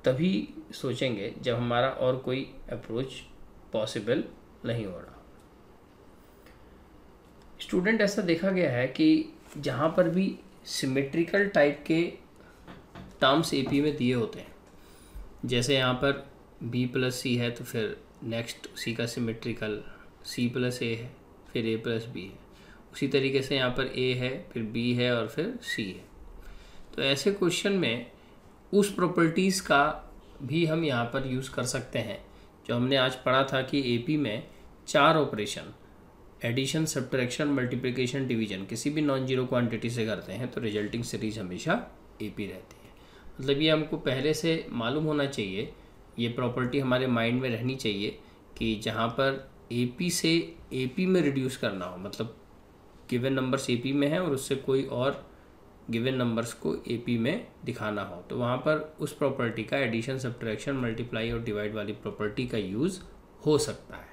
तभी सोचेंगे जब हमारा और कोई अप्रोच पॉसिबल नहीं हो रहा। स्टूडेंट ऐसा देखा गया है कि जहाँ पर भी सिमेट्रिकल टाइप के टर्म्स AP में दिए होते हैं, जैसे यहाँ पर b + c है तो फिर नेक्स्ट उसी का सिमेट्रिकल c + a है, फिर a + b है। उसी तरीके से यहाँ पर a है, फिर b है और फिर c है। तो ऐसे क्वेश्चन में उस प्रॉपर्टीज़ का भी हम यहाँ पर यूज़ कर सकते हैं जो हमने आज पढ़ा था कि AP में 4 operation addition, subtraction, multiplication, division किसी भी नॉन जीरो क्वांटिटी से करते हैं तो रिजल्टिंग सीरीज हमेशा AP रहती है। मतलब ये हमको पहले से मालूम होना चाहिए, ये प्रॉपर्टी हमारे माइंड में रहनी चाहिए कि जहाँ पर AP से AP में रिड्यूस करना हो, मतलब गिवन नंबर्स AP में है और उससे कोई और गिवन नंबर्स को AP में दिखाना हो तो वहाँ पर उस प्रॉपर्टी का एडिशन, सब्ट्रैक्शन, मल्टीप्लाई और डिवाइड वाली प्रॉपर्टी का यूज़ हो सकता है।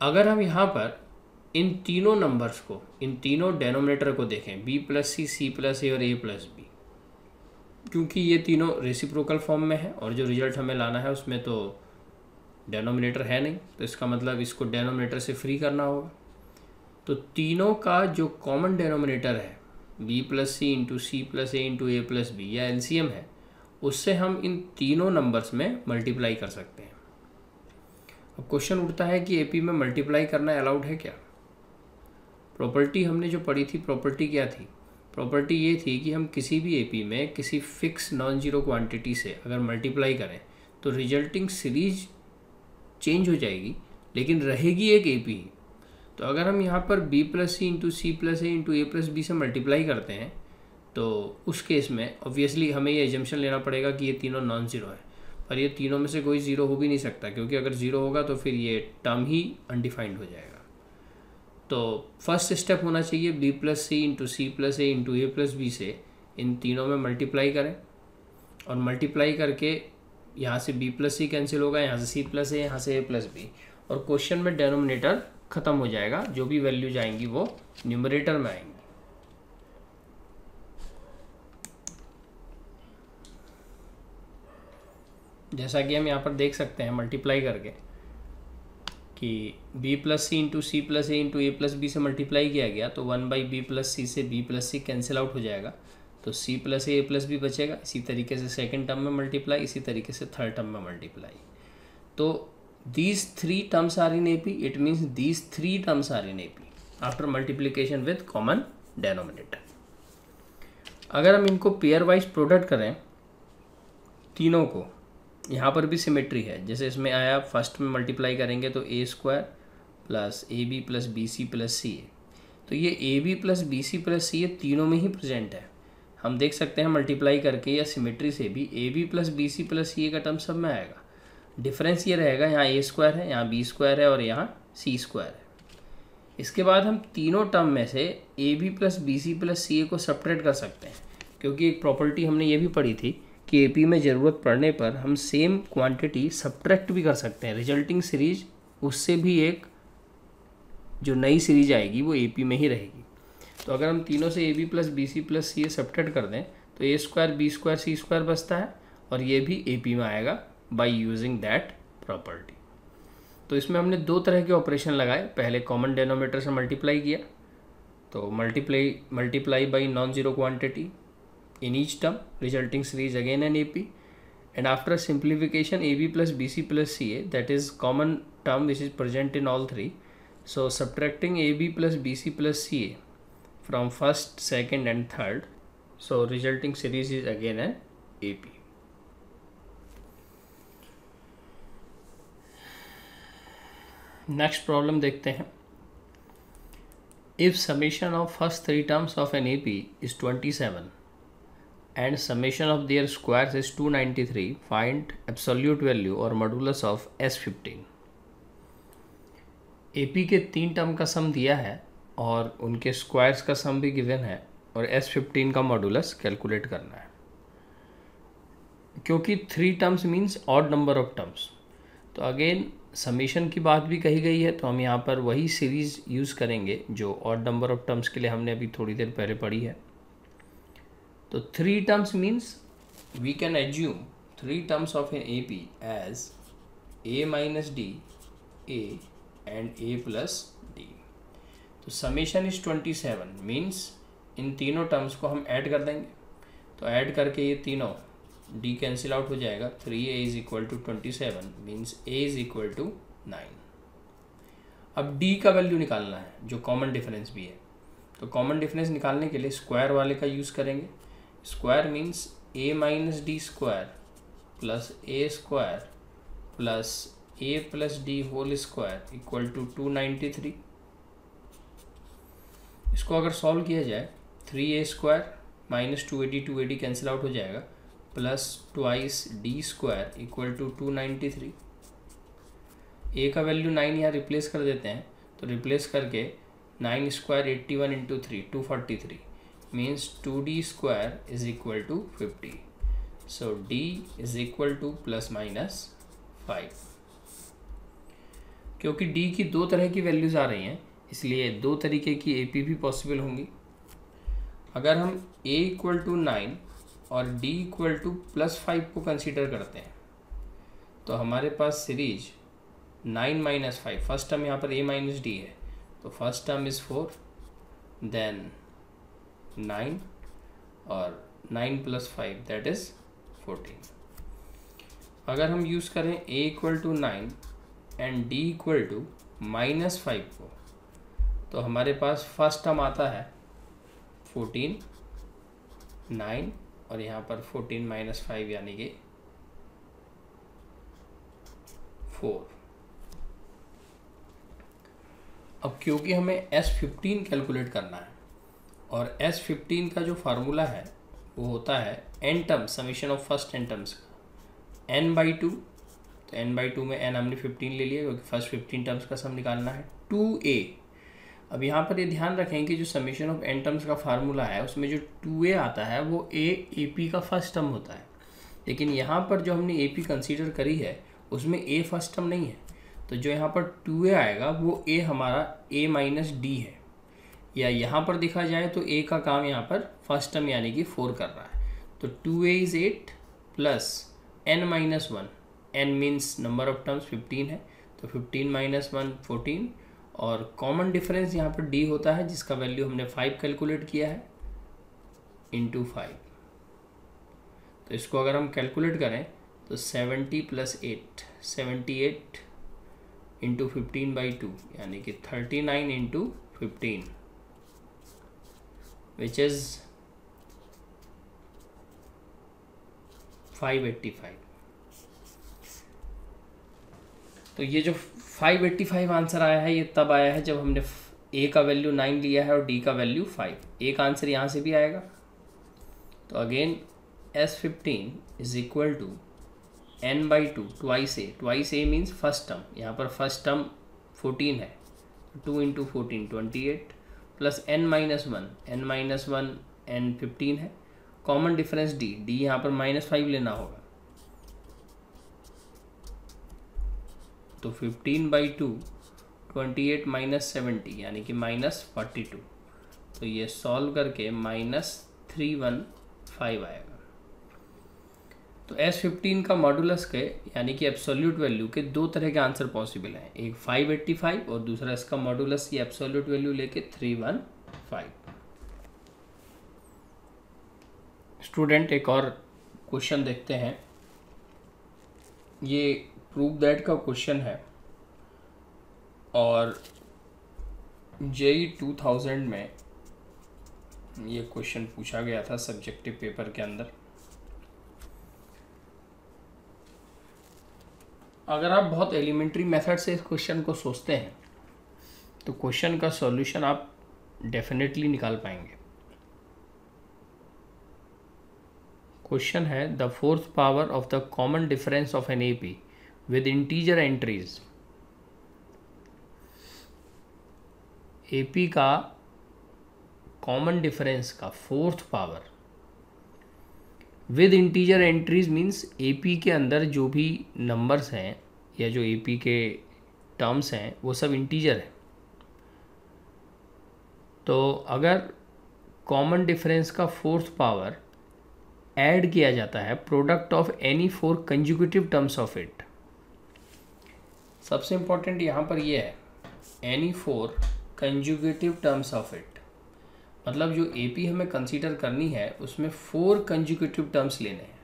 अगर हम यहाँ पर इन तीनों नंबर्स को, इन तीनों डेनोमिनेटर को देखें b + c, c + a और a + b, क्योंकि ये तीनों रेसिप्रोकल फॉर्म में है और जो रिजल्ट हमें लाना है उसमें तो डेनोमिनेटर है नहीं, तो इसका मतलब इसको डेनोमिनेटर से फ्री करना होगा। तो तीनों का जो कॉमन डेनोमिनेटर है b + c × c + a × a + b या LCM है, उससे हम इन तीनों नंबर्स में मल्टीप्लाई कर सकते हैं। अब क्वेश्चन उठता है कि AP में मल्टीप्लाई करना अलाउड है क्या? प्रॉपर्टी हमने जो पढ़ी थी, प्रॉपर्टी क्या थी? प्रॉपर्टी ये थी कि हम किसी भी AP में किसी फिक्स नॉन जीरो क्वांटिटी से अगर मल्टीप्लाई करें तो रिजल्टिंग सीरीज चेंज हो जाएगी लेकिन रहेगी एक AP ही। तो अगर हम यहाँ पर b + c × c + a × a + b से मल्टीप्लाई करते हैं तो उस केस में ऑब्वियसली हमें ये एजम्पशन लेना पड़ेगा कि ये तीनों नॉन ज़ीरो है, पर ये तीनों में से कोई ज़ीरो हो भी नहीं सकता क्योंकि अगर ज़ीरो होगा तो फिर ये टर्म ही अनडिफाइंड हो जाएगा। तो फर्स्ट स्टेप होना चाहिए b + c × c + a × a + b से इन तीनों में मल्टीप्लाई करें और मल्टीप्लाई करके यहाँ से b + c कैंसिल होगा, यहाँ से c + a, यहाँ से a + b और क्वेश्चन में डेनोमिनेटर ख़त्म हो जाएगा। जो भी वैल्यूज आएंगी वो न्यूमरेटर में आएंगी। जैसा कि हम यहाँ पर देख सकते हैं मल्टीप्लाई करके कि b + c × c + a × a + b से मल्टीप्लाई किया गया तो 1/b + c से b + c कैंसिल आउट हो जाएगा तो c + a + b बचेगा। इसी तरीके से सेकेंड टर्म में मल्टीप्लाई, इसी तरीके से थर्ड टर्म में मल्टीप्लाई। तो these 3 terms are in AP, it means these 3 terms are in AP after multiplication with common denominator। अगर हम इनको पेयर वाइज प्रोडक्ट करें तीनों को, यहाँ पर भी सिमेट्री है, जैसे इसमें आया फर्स्ट में मल्टीप्लाई करेंगे तो a² + ab + bc + ca, तो ये ab + bc + ca तीनों में ही प्रेजेंट है। हम देख सकते हैं मल्टीप्लाई करके या सिमेट्री से भी ab + bc + ca का टर्म सब में आएगा। डिफरेंस ये रहेगा, यहाँ a² है, यहाँ b² है और यहाँ c² है। इसके बाद हम तीनों टर्म में से a b plus b c plus c a को सब्ट्रैक्ट कर सकते हैं, क्योंकि एक प्रॉपर्टी हमने ये भी पढ़ी थी कि ए पी में ज़रूरत पड़ने पर हम सेम क्वांटिटी सब्ट्रैक्ट भी कर सकते हैं। रिजल्टिंग सीरीज उससे भी एक जो नई सीरीज आएगी वो ए पी में ही रहेगी। तो अगर हम तीनों से a b plus b c plus c a subtract कर दें तो a square b square c square बचता है, और ये भी ए पी में आएगा बाय यूजिंग दैट प्रॉपर्टी। तो इसमें हमने दो तरह के ऑपरेशन लगाए। पहले कॉमन डेनोमिनेटर से मल्टीप्लाई किया, तो multiply by non zero quantity in each term, resulting series again an A P, and after simplification a b plus b c plus c a, that is common term which is present in all three. So subtracting AB plus BC plus CA from first, second and third, so resulting series is again an AP. Next problem देखते हैं. If summation of first three terms of an AP is 27 and summation of their squares is 293, find absolute value or modulus of S15. AP के 3 टर्म का सम दिया है और उनके स्क्वायर्स का सम भी गिवन है, और S15 का मॉडुलस कैलकुलेट करना है. क्योंकि 3 terms means odd number of terms, तो अगेन समीशन की बात भी कही गई है, तो हम यहाँ पर वही सीरीज़ यूज़ करेंगे जो ऑड नंबर ऑफ टर्म्स के लिए हमने अभी थोड़ी देर पहले पढ़ी है. तो 3 terms means we can assume 3 terms of an A P as a minus d, a and a plus d. तो समेशन इज 27 मीन्स इन तीनों टर्म्स को हम ऐड कर देंगे, तो ऐड करके ये तीनों d कैंसिल आउट हो जाएगा. 3a is equal to 27 means a is equal to 9. अब d का वैल्यू निकालना है जो कॉमन डिफरेंस भी है, तो कॉमन डिफरेंस निकालने के लिए स्क्वायर वाले का यूज़ करेंगे. Square means a minus d square plus a square plus a plus d whole square equal to 293. इसको अगर सॉल्व किया जाए 3a square minus 280 cancel out हो जाएगा, plus twice d square equal to 293. a का वैल्यू 9 यहाँ रिप्लेस कर देते हैं, तो रिप्लेस करके 9 square 81 into 3 243 means 2d square is equal to 50. So d is equal to plus minus 5. क्योंकि d की 2 तरह की वैल्यूज़ आ रही हैं, इसलिए 2 तरीके की ए पी भी पॉसिबल होंगी. अगर हम a इक्वल टू 9 और d इक्वल टू प्लस 5 को कंसीडर करते हैं, तो हमारे पास सीरीज 9 माइनस 5, फर्स्ट टर्म यहाँ पर a माइनस डी है, तो फर्स्ट टर्म इज़ 4, देन 9 और 9 प्लस 5 दैट इज़ 14. अगर हम यूज़ करें a equal to 9 and d equal to minus 5 को, तो हमारे पास फर्स्ट टर्म आता है 14, 9 और यहाँ पर 14 माइनस 5 यानी कि 4. अब क्योंकि हमें S15 कैलकुलेट करना है और S15 का जो फार्मूला है वो होता है n term summation of first n terms का n/2. तो n/2 में n हमने 15 ले लिया क्योंकि फर्स्ट 15 टर्म्स का सम निकालना है. 2a. अब यहाँ पर ये ध्यान रखें कि जो समीशन ऑफ n टर्म्स का फार्मूला है उसमें जो 2a आता है वो a p का फर्स्ट टर्म होता है, लेकिन यहाँ पर जो हमने a p कंसीडर करी है उसमें a फर्स्ट टर्म नहीं है, तो जो यहाँ पर 2a आएगा वो a हमारा a माइनस डी है, या यहाँ पर देखा जाए तो a का काम यहाँ पर फर्स्ट टर्म यानी कि 4 कर रहा है. तो 2a is 8 plus n minus 1, n means number of terms 15 है, तो 15 माइनस 1 14, और कॉमन डिफरेंस यहाँ पर d होता है जिसका वैल्यू हमने 5 कैलकुलेट किया है इंटू 5. तो इसको अगर हम कैलकुलेट करें तो 70 प्लस 8 78 इंटू 15/2 यानी कि 39 इंटू 15 विच इज़ 585. तो ये जो 585 आंसर आया है ये तब आया है जब हमने a का वैल्यू 9 लिया है और d का वैल्यू 5. एक आंसर यहाँ से भी आएगा. तो again S15 is equal to n/2 twice a means first term, यहाँ पर फर्स्ट टर्म 14 है 2 into 14 28 plus n minus one, n 15 है। कॉमन डिफरेंस d, यहाँ पर -5 लेना होगा, तो 15/2 28 माइनस 70 यानी कि -42। तो ये सॉल्व करके -315 आएगा। तो S15 का मॉडुलस के यानी कि एब्सोल्यूट वैल्यू के दो तरह के आंसर पॉसिबल हैं, एक 585 और दूसरा इसका मॉडुलस ये एब्सोल्यूट वैल्यू लेके 315। स्टूडेंट एक और क्वेश्चन देखते हैं। ये प्रूव दैट का क्वेश्चन है और JEE 2000 में ये क्वेश्चन पूछा गया था सब्जेक्टिव पेपर के अंदर। अगर आप बहुत एलिमेंट्री मेथड से इस क्वेश्चन को सोचते हैं तो क्वेश्चन का सॉल्यूशन आप डेफिनेटली निकाल पाएंगे। क्वेश्चन है the fourth power of the common difference of an AP with integer entries. AP का कॉमन डिफरेंस का fourth power with integer entries means AP के अंदर जो भी नंबर्स हैं या जो AP के टर्म्स हैं वो सब इंटीजर है। तो अगर कॉमन डिफरेंस का फोर्थ पावर ऐड किया जाता है product of any 4 consecutive terms of it, सबसे इंपॉर्टेंट यहाँ पर ये है any 4 consecutive terms of it, मतलब जो AP हमें कंसीडर करनी है उसमें 4 कंज्यूकेटिव टर्म्स लेने हैं।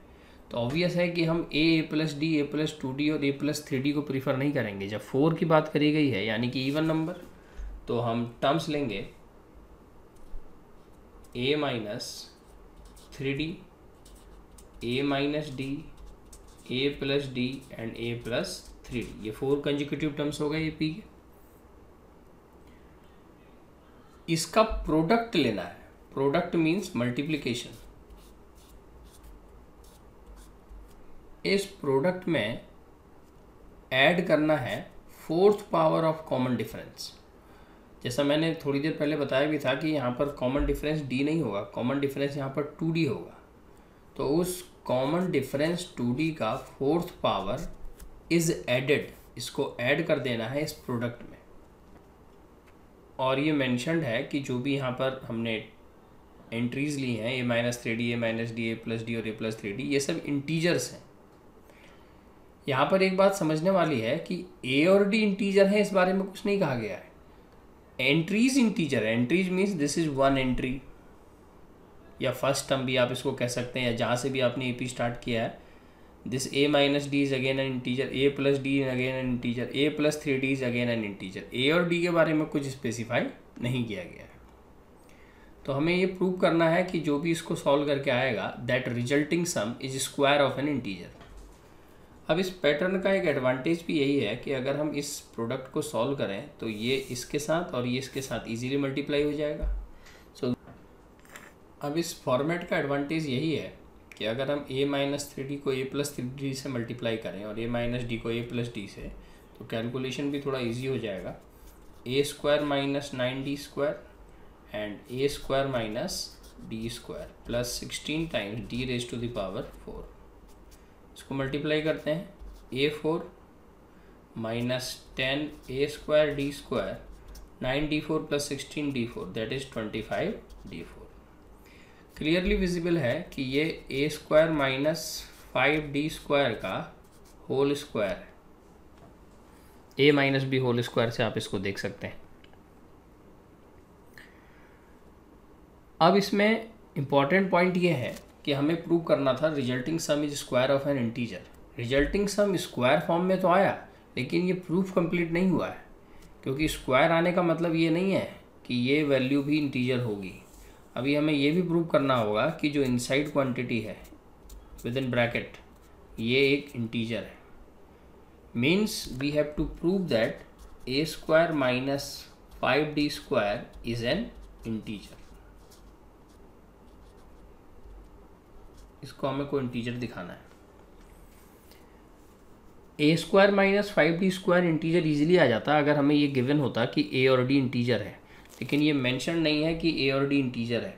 तो ऑब्वियस है कि हम a + d, a + 2d और a + 3d को प्रीफर नहीं करेंगे। जब 4 की बात करी गई है यानी कि इवन नंबर, तो हम टर्म्स लेंगे a - 3d, a - d, a + d and a + 3d। ये 4 कंज्यूकेटिव टर्म्स हो गए AP के। इसका प्रोडक्ट लेना है, प्रोडक्ट मीन्स मल्टीप्लिकेशन। इस प्रोडक्ट में ऐड करना है fourth power of common difference. जैसा मैंने थोड़ी देर पहले बताया भी था कि यहाँ पर कॉमन डिफरेंस d नहीं होगा, कॉमन डिफरेंस यहाँ पर 2d होगा। तो उस कॉमन डिफरेंस 2d का फोर्थ पावर इज एडेड, इसको ऐड कर देना है इस प्रोडक्ट में। और ये मेंशन्ड है कि जो भी यहाँ पर हमने एंट्रीज ली हैं a - 3d, a - d, a + d और a + 3d, ये सब इंटीजर्स हैं। यहाँ पर एक बात समझने वाली है कि a और d इंटीजर है, इस बारे में कुछ नहीं कहा गया है। एंट्रीज इंटीजर है, entries means this is 1 entry या फर्स्ट टर्म भी आप इसको कह सकते हैं, या जहाँ से भी आपने AP स्टार्ट किया है। This a - d is again N integer, a + d again an integer, a + 3d is again N integer. a और d के बारे में कुछ स्पेसिफाई नहीं किया गया है। तो हमें ये प्रूव करना है कि जो भी इसको सॉल्व करके आएगा that resulting sum is square of an integer. अब इस पैटर्न का एक एडवांटेज भी यही है कि अगर हम इस प्रोडक्ट को सॉल्व करें तो ये इसके साथ और ये इसके साथ इजीली मल्टीप्लाई हो जाएगा। सो अब इस फॉर्मेट का एडवांटेज यही है कि अगर हम a - 3d को a + 3d से मल्टीप्लाई करें और a - d को a + d से, तो कैलकुलेशन भी थोड़ा इजी हो जाएगा। a² - 9d² and a² - d² plus 16 times d⁻⁴। इसको मल्टीप्लाई करते हैं, a4 - 10a² d² 9d4 + 16d4 that is 25d4। Clearly visible है कि ये a² - 5d² का होल स्क्वायर है। a - b होल स्क्वायर से आप इसको देख सकते हैं। अब इसमें इंपॉर्टेंट पॉइंट ये है कि हमें प्रूव करना था resulting sum is square of an integer. Resulting sum square form में तो आया, लेकिन ये प्रूफ कंप्लीट नहीं हुआ है, क्योंकि स्क्वायर आने का मतलब ये नहीं है कि ये वैल्यू भी इंटीजर होगी। अभी हमें ये भी प्रूव करना होगा कि जो इनसाइड क्वांटिटी है विद इन ब्रैकेट ये एक इंटीजर है। Means we have to prove that a² - 5d² is an integer. इसको हमें कोई इंटीजर दिखाना है। A square minus 5d square integer easily आ जाता अगर हमें ये गिवन होता कि ए और डी इंटीजर है, लेकिन ये मेंशन नहीं है कि ए और डी इंटीजर है।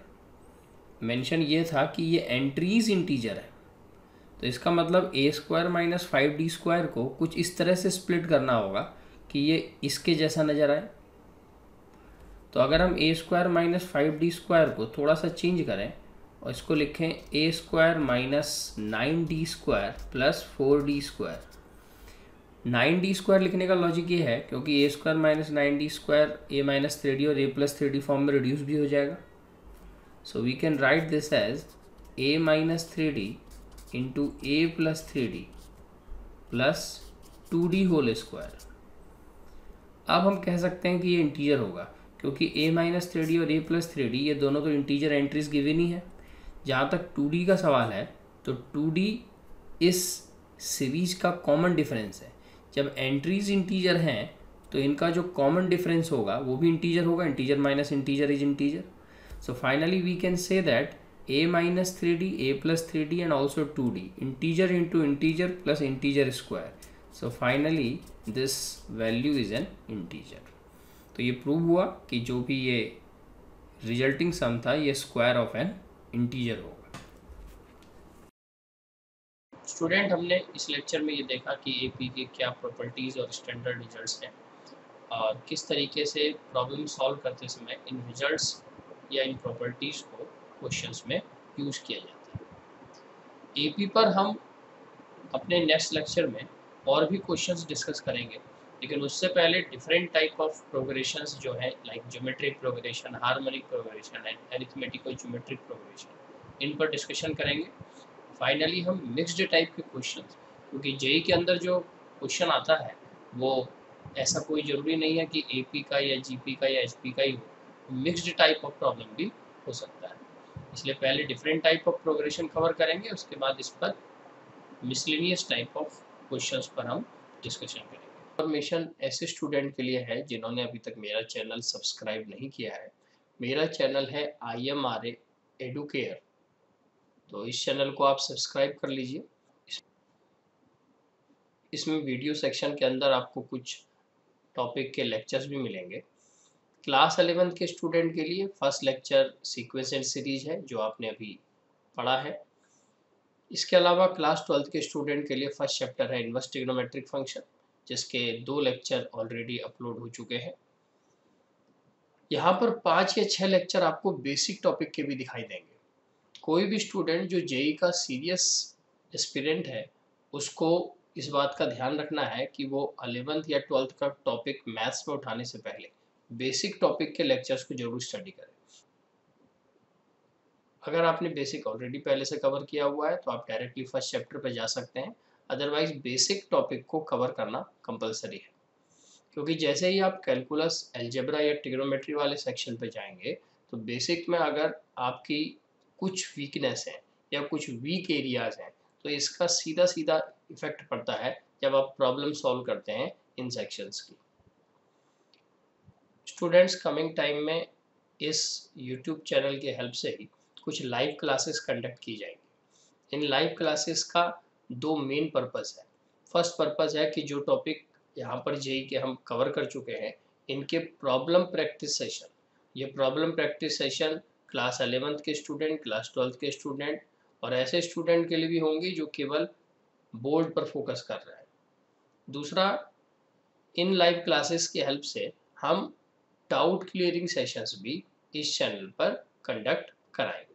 मेंशन ये था कि ये एंट्रीज इंटीजर है। तो इसका मतलब ए स्क्वायर माइनस 5d स्क्वायर को कुछ इस तरह से स्प्लिट करना होगा कि ये इसके जैसा नज़र आए। तो अगर हम ए स्क्वायर माइनस 5d स्क्वायर को थोड़ा सा चेंज करें और इसको लिखें a square minus 9d square plus 4d square. 9d square लिखने का लॉजिक ये है क्योंकि a square minus 9d square a minus 3d और ए प्लस 3d फॉर्म में रिड्यूस भी हो जाएगा। So we can write this as a minus 3d into a plus 3d plus 2d whole square. अब हम कह सकते हैं कि ये इंटीजर होगा क्योंकि a माइनस 3d और a प्लस 3d ये दोनों तो इंटीजर एंट्रीज गिवन ही है। जहाँ तक 2d का सवाल है तो 2d इस सीरीज का कॉमन डिफरेंस है। जब एंट्रीज इंटीजर हैं तो इनका जो कॉमन डिफरेंस होगा वो भी इंटीजर होगा। Integer minus integer is integer. So finally we can say that a minus 3d, a plus 3d and also 2d, integer into integer plus integer square. So finally this value is an integer. तो ये प्रूव हुआ कि जो भी ये रिजल्टिंग सम था ये स्क्वायर ऑफ एन इंटीजर होगा। स्टूडेंट, हमने इस लेक्चर में ये देखा कि एपी के क्या प्रॉपर्टीज़ और स्टैंडर्ड रिजल्ट्स हैं और किस तरीके से प्रॉब्लम सॉल्व करते समय इन रिजल्ट्स या इन प्रॉपर्टीज़ को क्वेश्चंस में यूज़ किया जाता है। एपी पर हम अपने नेक्स्ट लेक्चर में और भी क्वेश्चंस डिस्कस करेंगे, लेकिन उससे पहले डिफरेंट टाइप ऑफ प्रोग्रेशंस जो है like geometric progression, harmonic progression and arithmetical geometric progression, इन पर डिस्कशन करेंगे। फाइनली हम मिक्स्ड टाइप के क्वेश्चंस, क्योंकि जेई के अंदर जो क्वेश्चन आता है वो ऐसा कोई ज़रूरी नहीं है कि एपी का या जीपी का या एचपी का ही हो, मिक्स्ड टाइप ऑफ प्रॉब्लम भी हो सकता है। इसलिए पहले different type of progression cover करेंगे, उसके बाद इस पर मिसलेनियस टाइप ऑफ क्वेश्चंस पर हम डिस्कशन करेंगे। इन्फॉर्मेशन ऐसे स्टूडेंट के लिए है जिन्होंने अभी तक मेरा चैनल सब्सक्राइब नहीं किया है। मेरा चैनल है IMRA एडुकेयर, तो इस चैनल को आप सब्सक्राइब कर लीजिए। इसमें वीडियो सेक्शन के अंदर आपको कुछ टॉपिक के लेक्चर्स भी मिलेंगे। क्लास 11th के स्टूडेंट के लिए first lecture sequence and series है जो आपने अभी पढ़ा है। इसके अलावा क्लास 12th के स्टूडेंट के लिए फर्स्ट चैप्टर है इनवर्स ट्रिग्नोमेट्रिक फंक्शन, जिसके 2 लेक्चर ऑलरेडी अपलोड हो चुके हैं। यहाँ पर 5 या 6 लेक्चर आपको बेसिक टॉपिक के भी दिखाई देंगे। कोई भी स्टूडेंट जो जेई का सीरियस एस्पिरेंट है उसको इस बात का ध्यान रखना है कि वो 11th या 12th का टॉपिक मैथ्स में उठाने से पहले बेसिक टॉपिक के लेक्चर्स को जरूर स्टडी करें। अगर आपने बेसिक ऑलरेडी पहले से कवर किया हुआ है तो आप डायरेक्टली फर्स्ट चैप्टर पर जा सकते हैं, अदरवाइज बेसिक टॉपिक को कवर करना कंपलसरी है, क्योंकि जैसे ही आप कैलकुलस, अलजेब्रा या ट्रिग्नोमेट्री वाले सेक्शन पर जाएंगे तो बेसिक में अगर आपकी कुछ वीकनेस है या कुछ वीक एरियाज हैं तो इसका सीधा सीधा इफेक्ट पड़ता है जब आप प्रॉब्लम सॉल्व करते हैं इन सेक्शंस की। स्टूडेंट्स, कमिंग टाइम में इस YouTube चैनल के हेल्प से ही कुछ लाइव क्लासेस कंडक्ट की जाएंगी। इन लाइव क्लासेस का 2 मेन पर्पस है। फर्स्ट पर्पस है कि जो टॉपिक यहाँ पर जेई के हम कवर कर चुके हैं इनके प्रॉब्लम प्रैक्टिस सेशन, ये problem practice session class 11th के स्टूडेंट, क्लास 12th के स्टूडेंट और ऐसे स्टूडेंट के लिए भी होंगी जो केवल बोर्ड पर फोकस कर रहे हैं। दूसरा, इन लाइव क्लासेस की हेल्प से हम डाउट क्लियरिंग सेशंस भी इस चैनल पर कंडक्ट कराएंगे।